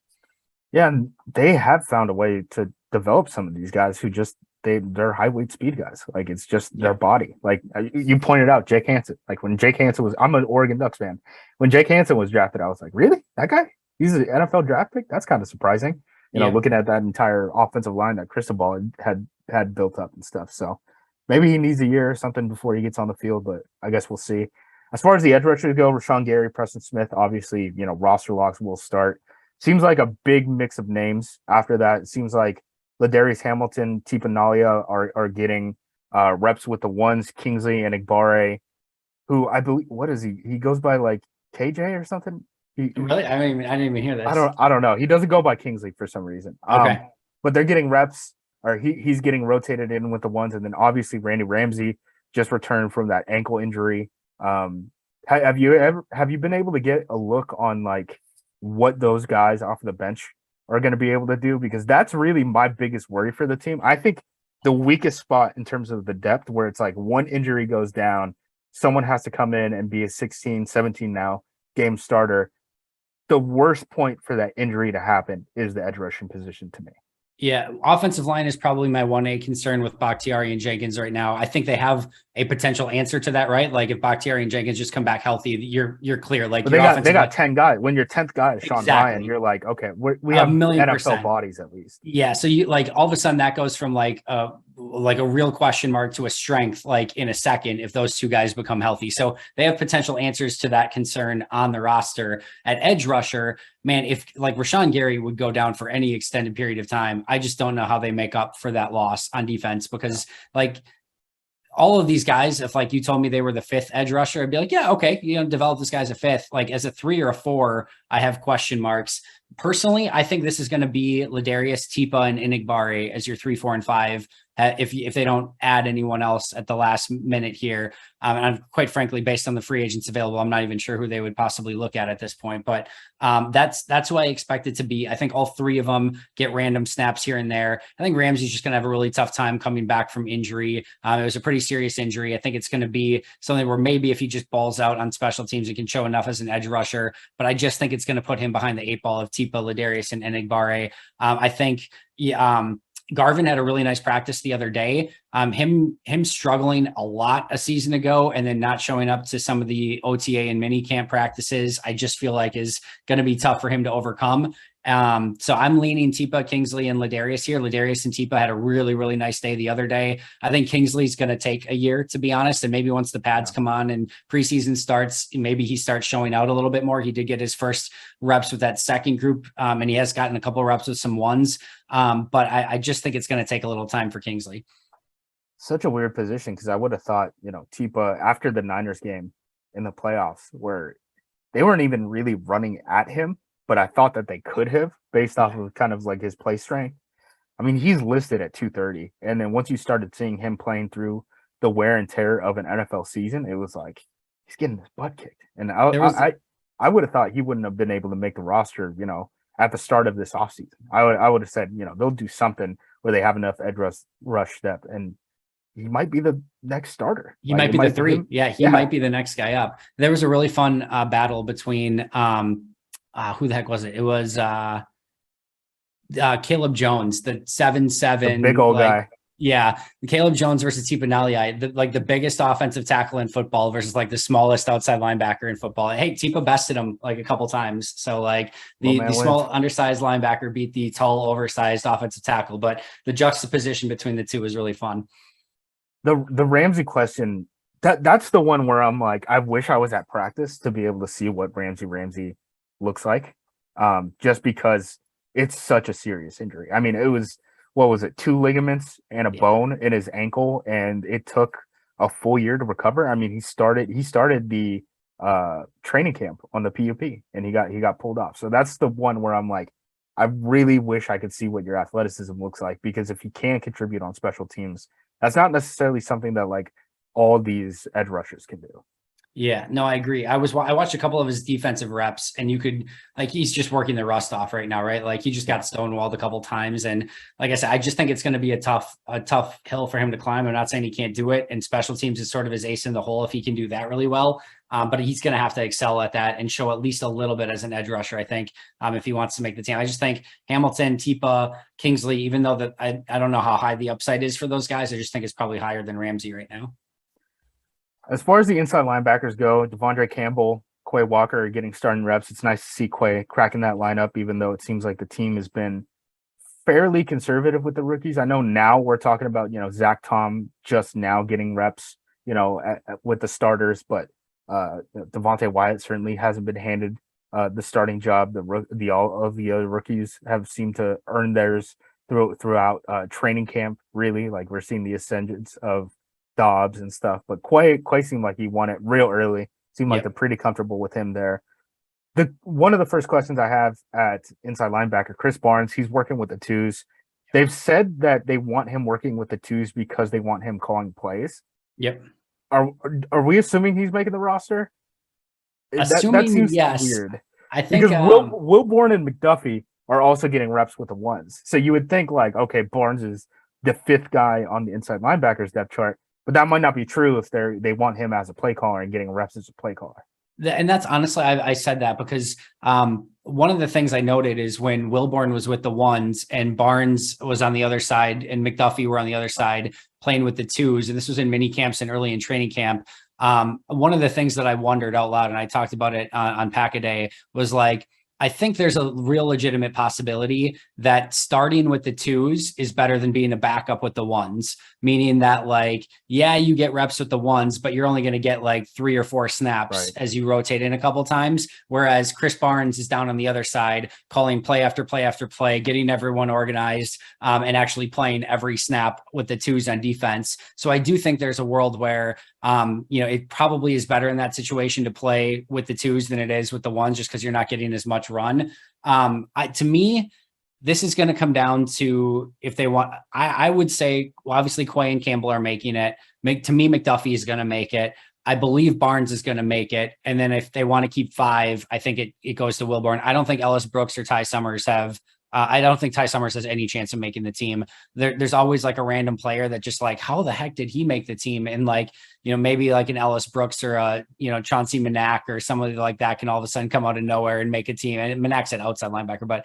Yeah, and they have found a way to develop some of these guys who just they're high weight speed guys. Like it's just their body. Like you pointed out, Jake Hanson. Like when Jake Hanson was, I'm an Oregon Ducks fan. When Jake Hanson was drafted, I was like, really? That guy? He's an NFL draft pick? That's kind of surprising. Looking at that entire offensive line that Cristobal had built up and stuff. So maybe he needs a year or something before he gets on the field, but I guess we'll see. As far as the edge rushers go, Rashawn Gary, Preston Smith, obviously, roster locks will start. Seems like a big mix of names after that. It seems like Ladarius Hamilton, Tipa Nalia are getting reps with the ones, Kingsley and Igbare, who I believe, what is he? He goes by like KJ or something. Really? I didn't even hear this. I don't know. He doesn't go by Kingsley for some reason. Okay. But they're getting reps. or he's getting rotated in with the ones, and then obviously Randy Ramsey just returned from that ankle injury. Have you been able to get a look on like what those guys off the bench are going to be able to do? Because that's really my biggest worry for the team. I think the weakest spot in terms of the depth, where it's like one injury goes down, someone has to come in and be a 16, 17 now game starter. The worst point for that injury to happen is the edge rushing position to me. Yeah, offensive line is probably my 1A concern with Bakhtiari and Jenkins right now. I think they have a potential answer to that, right? Like if Bakhtiari and Jenkins just come back healthy, you're clear. Like but your they got 10 guys. When your 10th guy is Sean exactly. Ryan, you're like, okay, we have NFL bodies at least. Yeah, so you like all of a sudden that goes from like a real question mark to a strength like in a second if those two guys become healthy. So they have potential answers to that concern on the roster. At edge rusher, man, if like Rashawn Gary would go down for any extended period of time, I just don't know how they make up for that loss on defense, because like all of these guys, if like you told me they were the 5th edge rusher, I'd be like, yeah, okay, develop this guy as a 5th. Like as a 3 or a 4, I have question marks. Personally, I think this is going to be Ladarius, Tipa, and Inigbare as your 3, 4, and 5. If they don't add anyone else at the last minute here. And I'm quite frankly, based on the free agents available, I'm not even sure who they would possibly look at this point. But that's who I expect it to be. I think all 3 of them get random snaps here and there. I think Ramsey's just going to have a really tough time coming back from injury. It was a pretty serious injury. I think it's going to be something where maybe if he just balls out on special teams, he can show enough as an edge rusher. But I just think it's going to put him behind the 8 ball of Tipa, Ladarius, and Inigbare. I think Garvin had a really nice practice the other day. Him struggling a lot a season ago and then not showing up to some of the OTA and mini camp practices, I just feel like is going to be tough for him to overcome. So I'm leaning Tipa, Kingsley, and Ladarius here. Ladarius and Tipa had a really, really nice day the other day. I think Kingsley's going to take a year, to be honest. And maybe once the pads come on and preseason starts, maybe he starts showing out a little bit more. He did get his first reps with that second group, and he has gotten a couple of reps with some ones. But I just think it's going to take a little time for Kingsley. Such a weird position, because I would have thought, Tipa, after the Niners game in the playoffs, where they weren't even really running at him, but I thought that they could have based off of kind of like his play strength. I mean, he's listed at 230. And then once you started seeing him playing through the wear and tear of an NFL season, it was like he's getting his butt kicked. And I would have thought he wouldn't have been able to make the roster, at the start of this offseason. I would have said, they'll do something where they have enough edge rush depth, and he might be the next starter. He might be the 3. He might be the next guy up. There was a really fun battle between who the heck was it? It was Caleb Jones, the 7'7", the big old guy. Yeah, Caleb Jones versus Tipa Naliai, the biggest offensive tackle in football versus like the smallest outside linebacker in football. Hey, Tipa bested him like a couple times. So like the small undersized linebacker beat the tall oversized offensive tackle, but the juxtaposition between the two was really fun. The Ramsey question, that's the one where I'm like, I wish I was at practice to be able to see what Ramsey looks like, just because it's such a serious injury. I mean, it was, what was it, 2 ligaments and a bone in his ankle, and it took a full year to recover. I mean, he started the training camp on the PUP, and he got pulled off. So that's the one where I'm like, I really wish I could see what your athleticism looks like, because if he can't contribute on special teams, that's not necessarily something that like all these edge rushers can do. Yeah, no, I agree. I watched a couple of his defensive reps, and you could like, he's just working the rust off right now, right? Like he just got stonewalled a couple times. And like I said, I just think it's going to be a tough hill for him to climb. I'm not saying he can't do it. And special teams is sort of his ace in the hole if he can do that really well. But he's going to have to excel at that and show at least a little bit as an edge rusher, I think, if he wants to make the team. I just think Hamilton, Tipa, Kingsley, even though I don't know how high the upside is for those guys, I just think it's probably higher than Ramsey right now. As far as the inside linebackers go, Devondre Campbell, Quay Walker are getting starting reps. It's nice to see Quay cracking that lineup, even though it seems like the team has been fairly conservative with the rookies. I know now we're talking about, Zach Tom just now getting reps, with the starters, but Devontae Wyatt certainly hasn't been handed the starting job. All of the other rookies have seemed to earn theirs throughout training camp, really. Like we're seeing the ascendance of Dobbs and stuff, but Quay seemed like he won it real early. Seemed like they're pretty comfortable with him there. One of the first questions I have at inside linebacker, Chris Barnes, he's working with the 2s. They've said that they want him working with the twos because they want him calling plays. Yep. Are are we assuming he's making the roster? That Assuming seems yes, weird I think because Wilborn and McDuffie are also getting reps with the ones. So you would think like, okay, Barnes is the fifth guy on the inside linebackers depth chart, but that might not be true if they want him as a play caller and getting reps as a play caller. and that's honestly, I said that because one of the things I noted is when Wilborn was with the ones and Barnes was on the other side and McDuffie were on the other side playing with the twos, and this was in mini camps and early in training camp. One of the things that I wondered out loud, and I talked about it on Pack-A-Day, was like, I think there's a real legitimate possibility that starting with the twos is better than being a backup with the ones, meaning that like, yeah, you get reps with the ones, but you're only going to get like 3 or 4 snaps as you rotate in a couple times. Whereas Chris Barnes is down on the other side, calling play after play after play, getting everyone organized, and actually playing every snap with the twos on defense. So I do think there's a world where, it probably is better in that situation to play with the twos than it is with the ones, just because you're not getting as much run. To me, this is going to come down to if they want. I would say, well, obviously Quay and Campbell are making it. To me, McDuffie is going to make it. I believe Barnes is going to make it. And then if they want to keep 5, I think it goes to Wilborn. I don't think Ellis Brooks or Ty Summers have. I don't think Ty Summers has any chance of making the team. There's always like a random player that just like, how the heck did he make the team? And like, maybe like an Ellis Brooks or a, Chauncey Manak or somebody like that can all of a sudden come out of nowhere and make a team. And Manak's an outside linebacker, but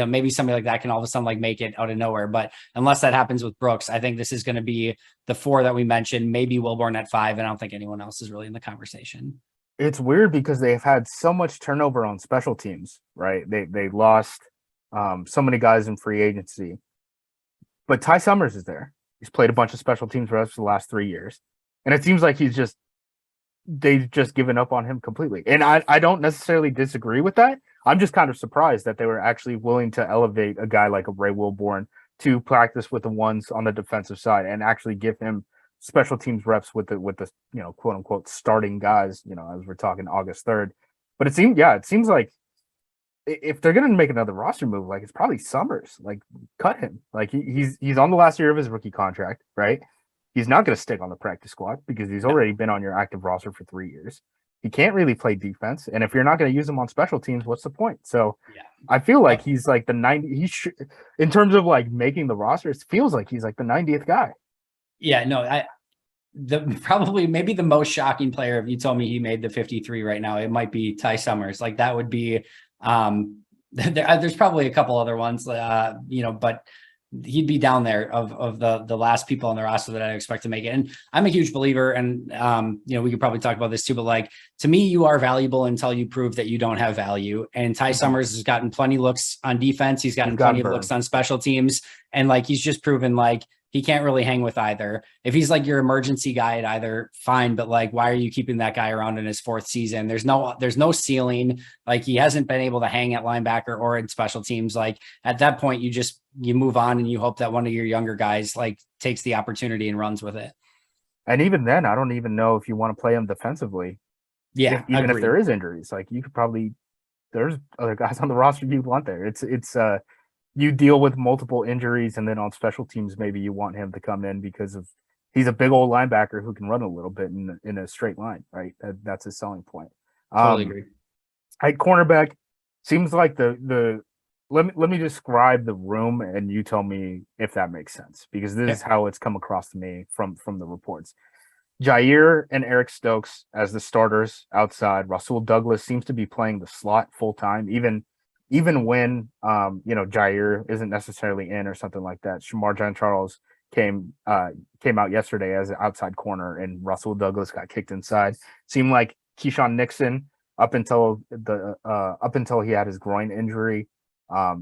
maybe somebody like that can all of a sudden like make it out of nowhere. But unless that happens with Brooks, I think this is going to be the 4 that we mentioned, maybe Wilborn at 5. And I don't think anyone else is really in the conversation. It's weird because they've had so much turnover on special teams, right? They lost so many guys in free agency, but Ty Summers is there. He's played a bunch of special teams for us for the last 3 years, and it seems like they've just given up on him completely. And I don't necessarily disagree with that. I'm just kind of surprised that they were actually willing to elevate a guy like a Ray Wilborn to practice with the ones on the defensive side and actually give him special teams reps with the quote unquote starting guys, as we're talking August 3rd. But it seems like if they're going to make another roster move, like it's probably Summers. Like, cut him. Like he's on the last year of his rookie contract, right? He's not going to stick on the practice squad because he's already been on your active roster for 3 years. He can't really play defense, and if you're not going to use him on special teams, what's the point? So, I feel like he's like the 90. He should, in terms of like making the roster, it feels like he's like the 90th guy. Yeah, no, probably maybe the most shocking player. If you told me he made the 53 right now, it might be Ty Summers. Like that would be. There's probably a couple other ones, but he'd be down there of the last people on the roster that I expect to make it. And I'm a huge believer, and we could probably talk about this too, but like to me, you are valuable until you prove that you don't have value. And Ty Summers has gotten plenty looks on defense. He's gotten plenty of looks on special teams, and like he's just proven like he can't really hang with either. If he's like your emergency guy at either, fine. But like, why are you keeping that guy around in his 4th season? There's no ceiling. Like he hasn't been able to hang at linebacker or in special teams. Like at that point, you move on and you hope that one of your younger guys like takes the opportunity and runs with it. And even then, I don't even know if you want to play him defensively. Yeah. Even if there is injuries, like you could probably, there's other guys on the roster you'd want there. It's you deal with multiple injuries, and then on special teams, maybe you want him to come in because he's a big old linebacker who can run a little bit in a straight line, right? That's his selling point. Totally agree. At cornerback, seems like let me describe the room, and you tell me if that makes sense, because this is how it's come across to me from the reports. Jair and Eric Stokes as the starters outside. Rasul Douglas seems to be playing the slot full time, even when Jair isn't necessarily in or something like that. Shamar Jean-Charles came out yesterday as an outside corner, and Rasul Douglas got kicked inside. Seemed like Keyshawn Nixon up until he had his groin injury,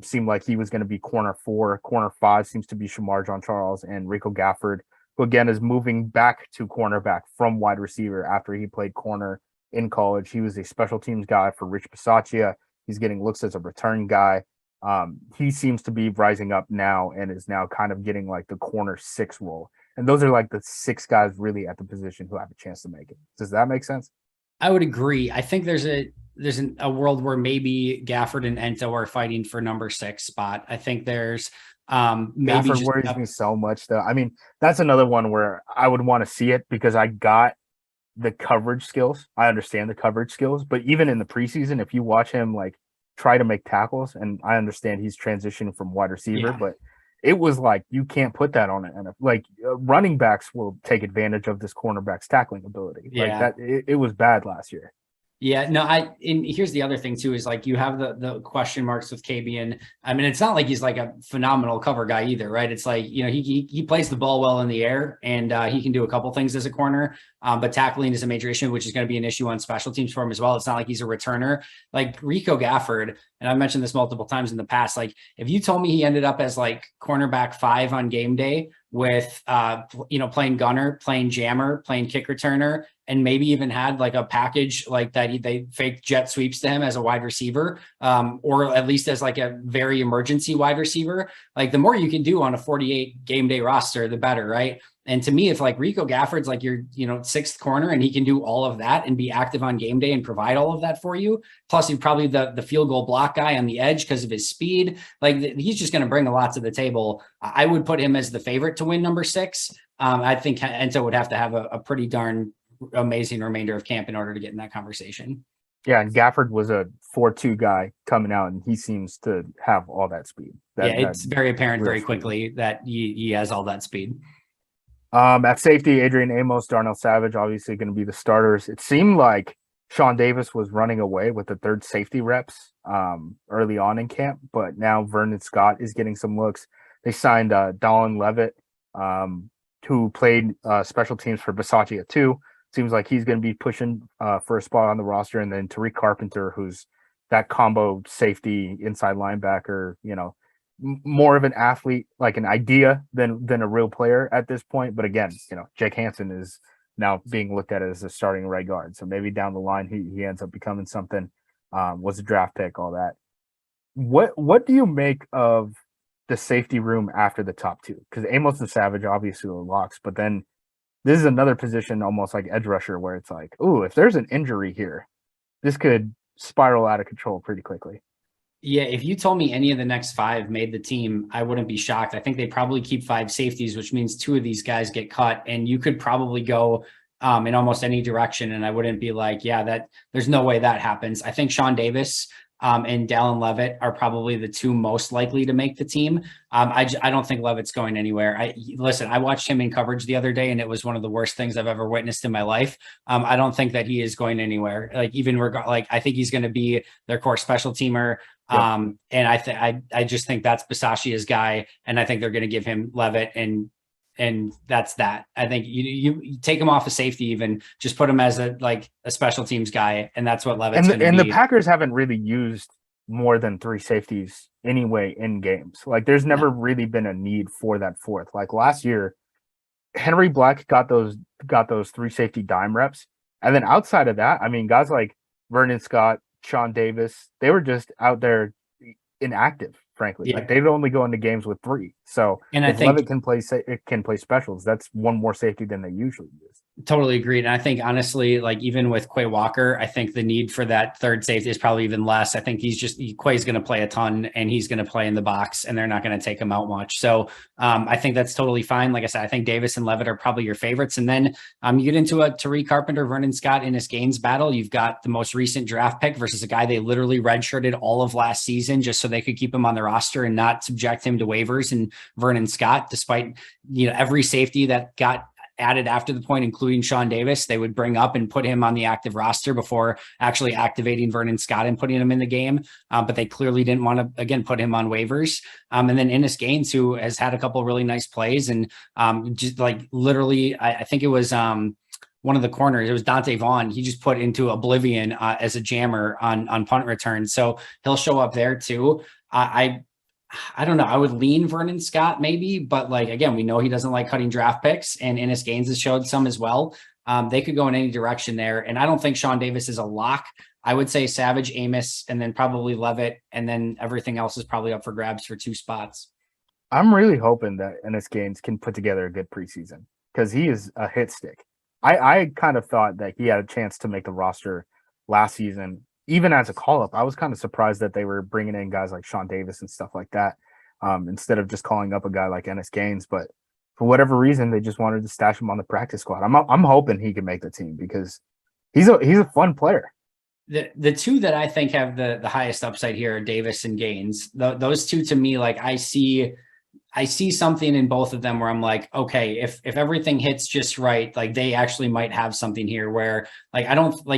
seemed like he was going to be corner 4. Corner 5 seems to be Shamar Jean-Charles and Rico Gafford, who again is moving back to cornerback from wide receiver after he played corner in college. He was a special teams guy for Rich Bisaccia. He's getting looks as a return guy. He seems to be rising up now and is now kind of getting like the corner 6 role. And those are like the 6 guys really at the position who have a chance to make it. Does that make sense? I would agree. I think there's a world where maybe Gafford and Ento are fighting for number 6 spot. I think there's Maybe Gafford just worries me so much, though. I mean, that's another one where I would want to see it because I got the coverage skills. I understand the coverage skills, but even in the preseason, if you watch him like try to make tackles, and I understand he's transitioning from wide receiver, yeah. but it was like you can't put that on it. And like running backs will take advantage of this cornerback's tackling ability. Like Yeah. that, it was bad last year. Yeah, no, and here's the other thing too, is like you have the question marks with KB, and I mean, it's not like he's like a phenomenal cover guy either, right? It's like, you know, he plays the ball well in the air, and he can do a couple things as a corner, but tackling is a major issue, which is going to be an issue on special teams for him as well. It's not like he's a returner. Like Rico Gafford, and I've mentioned this multiple times in the past, like if you told me he ended up as like cornerback 5 on game day with you know, playing gunner, playing jammer, playing kick returner, and maybe even had like a package like that, they faked jet sweeps to him as a wide receiver, or at least as like a very emergency wide receiver. Like the more you can do on a 48 game day roster, the better, right? And to me, if like Rico Gafford's like your, you know, 6th corner and he can do all of that and be active on game day and provide all of that for you, plus he's probably the field goal block guy on the edge because of his speed. Like he's just going to bring a lot to the table. I would put him as the favorite to win number 6. I think Ento would have to have a pretty darn amazing remainder of camp in order to get in that conversation. Yeah, and Gafford was a 4-2 guy coming out, and he seems to have all that speed. It's very apparent very speed. quickly that he has all that speed. At safety, Adrian Amos, Darnell Savage, obviously going to be the starters. It seemed like Sean Davis was running away with the third safety reps early on in camp, but now Vernon Scott is getting some looks. They signed Dallin Levitt, who played special teams for Versace at 2. Seems like he's going to be pushing for a spot on the roster. And then Tariq Carpenter, who's that combo safety inside linebacker, you know, more of an athlete, like an idea than a real player at this point. But again, you know, Jake Hanson is now being looked at as a starting right guard. So maybe down the line he ends up becoming something. Was a draft pick, all that. What do you make of the safety room after the top 2? Because Amos and Savage obviously are locks, but then this is another position almost like edge rusher where it's like, ooh, if there's an injury here, this could spiral out of control pretty quickly. Yeah, if you told me any of the next 5 made the team, I wouldn't be shocked. I think they probably keep 5 safeties, which means 2 of these guys get cut, and you could probably go in almost any direction. And I wouldn't be like, yeah, that there's no way that happens. I think Sean Davis and Dallin Levitt are probably the 2 most likely to make the team. I don't think Levitt's going anywhere. I watched him in coverage the other day, and it was one of the worst things I've ever witnessed in my life. I don't think that he is going anywhere. Like I think he's going to be their core special teamer. Yep. And I just think that's Bisaccia's guy, and I think they're going to give him Levitt, and that's that. I think you take him off a safety, even just put him as a special teams guy, and that's what Levitt's going to be. And the Packers haven't really used more than 3 safeties anyway in games. Like there's never really been a need for that 4th. Like last year, Henry Black got those 3 safety dime reps, and then outside of that, I mean, guys like Vernon Scott, Sean Davis, they were just out there inactive. Frankly, like they'd only go into games with 3. So and if Levitt can play specials, that's one more safety than they usually use. Totally agreed. And I think honestly, like even with Quay Walker, I think the need for that third safety is probably even less. I think Quay's going to play a ton, and he's going to play in the box, and they're not going to take him out much. So I think that's totally fine. Like I said, I think Davis and Levitt are probably your favorites. And then you get into a Tariq Carpenter, Vernon Scott, Ennis Gaines battle. You've got the most recent draft pick versus a guy they literally redshirted all of last season just so they could keep him on the roster and not subject him to waivers. And Vernon Scott, despite, you know, every safety that got added after the point, including Sean Davis, they would bring up and put him on the active roster before actually activating Vernon Scott and putting him in the game. But they clearly didn't want to, again, put him on waivers. And then Ennis Gaines, who has had a couple of really nice plays, and just like literally, I think it was one of the corners, it was Dante Vaughn. He just put into oblivion as a jammer on punt return. So he'll show up there too. I don't know. I would lean Vernon Scott maybe, but like, again, we know he doesn't like cutting draft picks, and Ennis Gaines has showed some as well. They could go in any direction there. And I don't think Sean Davis is a lock. I would say Savage, Amos, and then probably Levitt. And then everything else is probably up for grabs for 2 spots. I'm really hoping that Ennis Gaines can put together a good preseason because he is a hit stick. I kind of thought that he had a chance to make the roster last season. Even as a call-up, I was kind of surprised that they were bringing in guys like Sean Davis and stuff like that. instead of just calling up a guy like Ennis Gaines. But for whatever reason, they just wanted to stash him on the practice squad. I'm hoping he can make the team because he's a fun player. The two that I think have the highest upside here are Davis and Gaines. Those two to me, like I see something in both of them where I'm like, okay, if everything hits just right, like they actually might have something here where like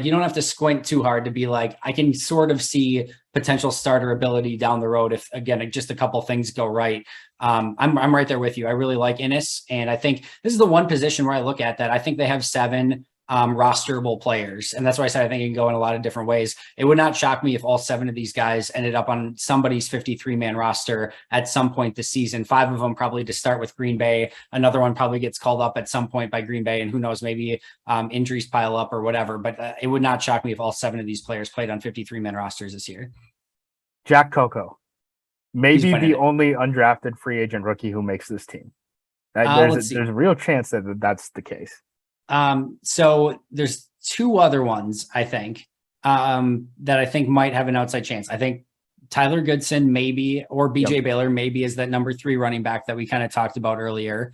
you don't have to squint too hard to be like, I can sort of see potential starter ability down the road if again just a couple things go right. I'm right there with you. I really like Ennis, and I think this is the one position where I look at that. I think they have 7 rosterable players, and that's why I said I think it can go in a lot of different ways. It would not shock me if all 7 of these guys ended up on somebody's 53-man roster at some point this season. 5 of them probably to start with Green Bay. Another one probably gets called up at some point by Green Bay, and who knows, maybe injuries pile up or whatever. But it would not shock me if all 7 of these players played on 53-man rosters this year. Jack Coco, maybe the only undrafted free agent rookie who makes this team. There's a real chance that that's the case. So there's 2 other ones I think that I think might have an outside chance. I think Tyler Goodson maybe, or BJ Baylor maybe is that number 3 running back that we kind of talked about earlier.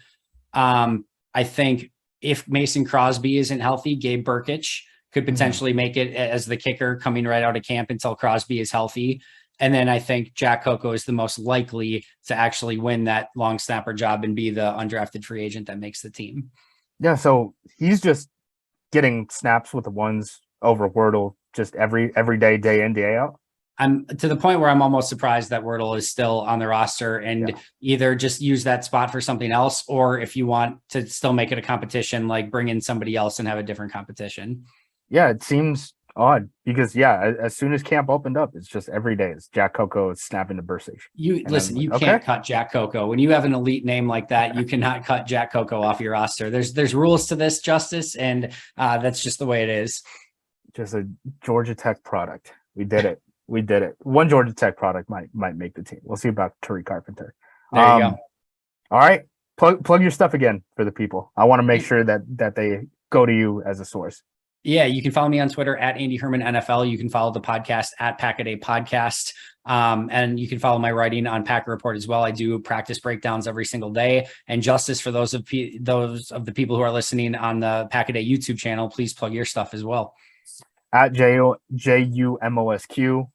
I think if Mason Crosby isn't healthy, Gabe Burkich could potentially make it as the kicker coming right out of camp until Crosby is healthy. And then I think Jack Coco is the most likely to actually win that long snapper job and be the undrafted free agent that makes the team. Yeah, so he's just getting snaps with the ones over Wordle just every day, day in, day out. I'm to the point where I'm almost surprised that Wordle is still on the roster, and either just use that spot for something else, or if you want to still make it a competition, like bring in somebody else and have a different competition. Yeah, it seems odd because as soon as camp opened up, it's just every day it's Jack Coco snapping to Bursage. You can't cut Jack Coco when you have an elite name like that. You cannot cut Jack Coco off your roster. There's rules to this, Justice, and that's just the way it is. Just a Georgia Tech product. We did it. We did it. One Georgia Tech product might make the team. We'll see about Tariq Carpenter. There you go. All right, plug your stuff again for the people. I want to make sure that they go to you as a source. Yeah, you can follow me on Twitter at Andy Herman NFL. You can follow the podcast at Pack-A-Day Podcast. And you can follow my writing on Packer Report as well. I do practice breakdowns every single day. And Justice, for those of the people who are listening on the Pack-A-Day YouTube channel, please plug your stuff as well. At JUMOSQ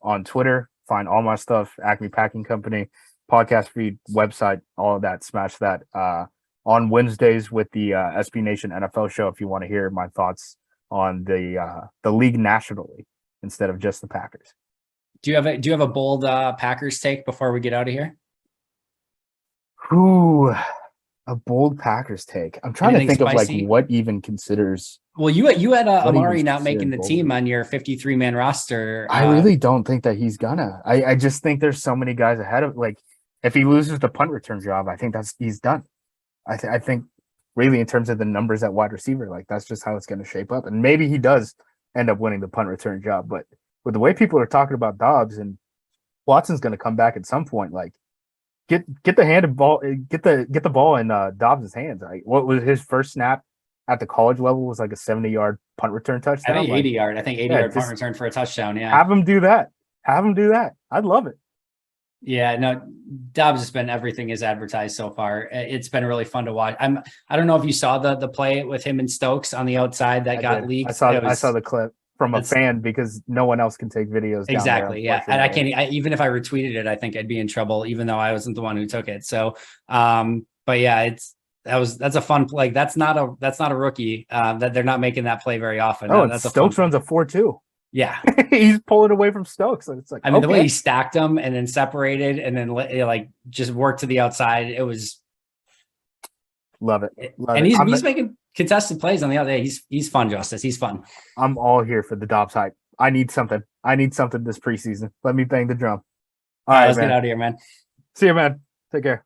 on Twitter. Find all my stuff, Acme Packing Company, podcast feed, website, all of that. Smash that. On Wednesdays with the SB Nation NFL show if you want to hear my thoughts on the league nationally instead of just the Packers. Do you have a bold Packers take before we get out of here? Ooh, a bold Packers take. I'm trying to think spicy? Of like what even considers. Well, you had Amari not making the team on your 53-man roster. I really don't think that he's gonna. I just think there's so many guys ahead of, like, if he loses the punt return job, I think he's done. I think really in terms of the numbers at wide receiver, like that's just how it's going to shape up. And maybe he does end up winning the punt return job, but with the way people are talking about Dobbs and Watson's going to come back at some point, like get the ball in Dobbs' hands. Like, what was his first snap at the college level was like a 70-yard punt return touchdown. I think 80-yard. I think 80-yard punt return for a touchdown. Yeah. Have him do that. I'd love it. Yeah, no, Dobbs has been everything is advertised so far. It's been really fun to watch. I don't know if you saw the play with him and Stokes on the outside that got leaked. I saw the clip from a fan because no one else can take videos. Exactly. Yeah. And I can't, even if I retweeted it, I think I'd be in trouble, even though I wasn't the one who took it. So, but yeah, that's a fun play. That's not a rookie that they're not making that play very often. Oh, that's Stokes runs a 4.2. Yeah. He's pulling away from Stokes. So it's like, the way he stacked them and then separated and then like just worked to the outside. It was. Love it. And he's making contested plays on the other day. He's fun, Justice. He's fun. I'm all here for the Dobbs hype. I need something this preseason. Let me bang the drum. All right, let's get out of here, man. See you, man. Take care.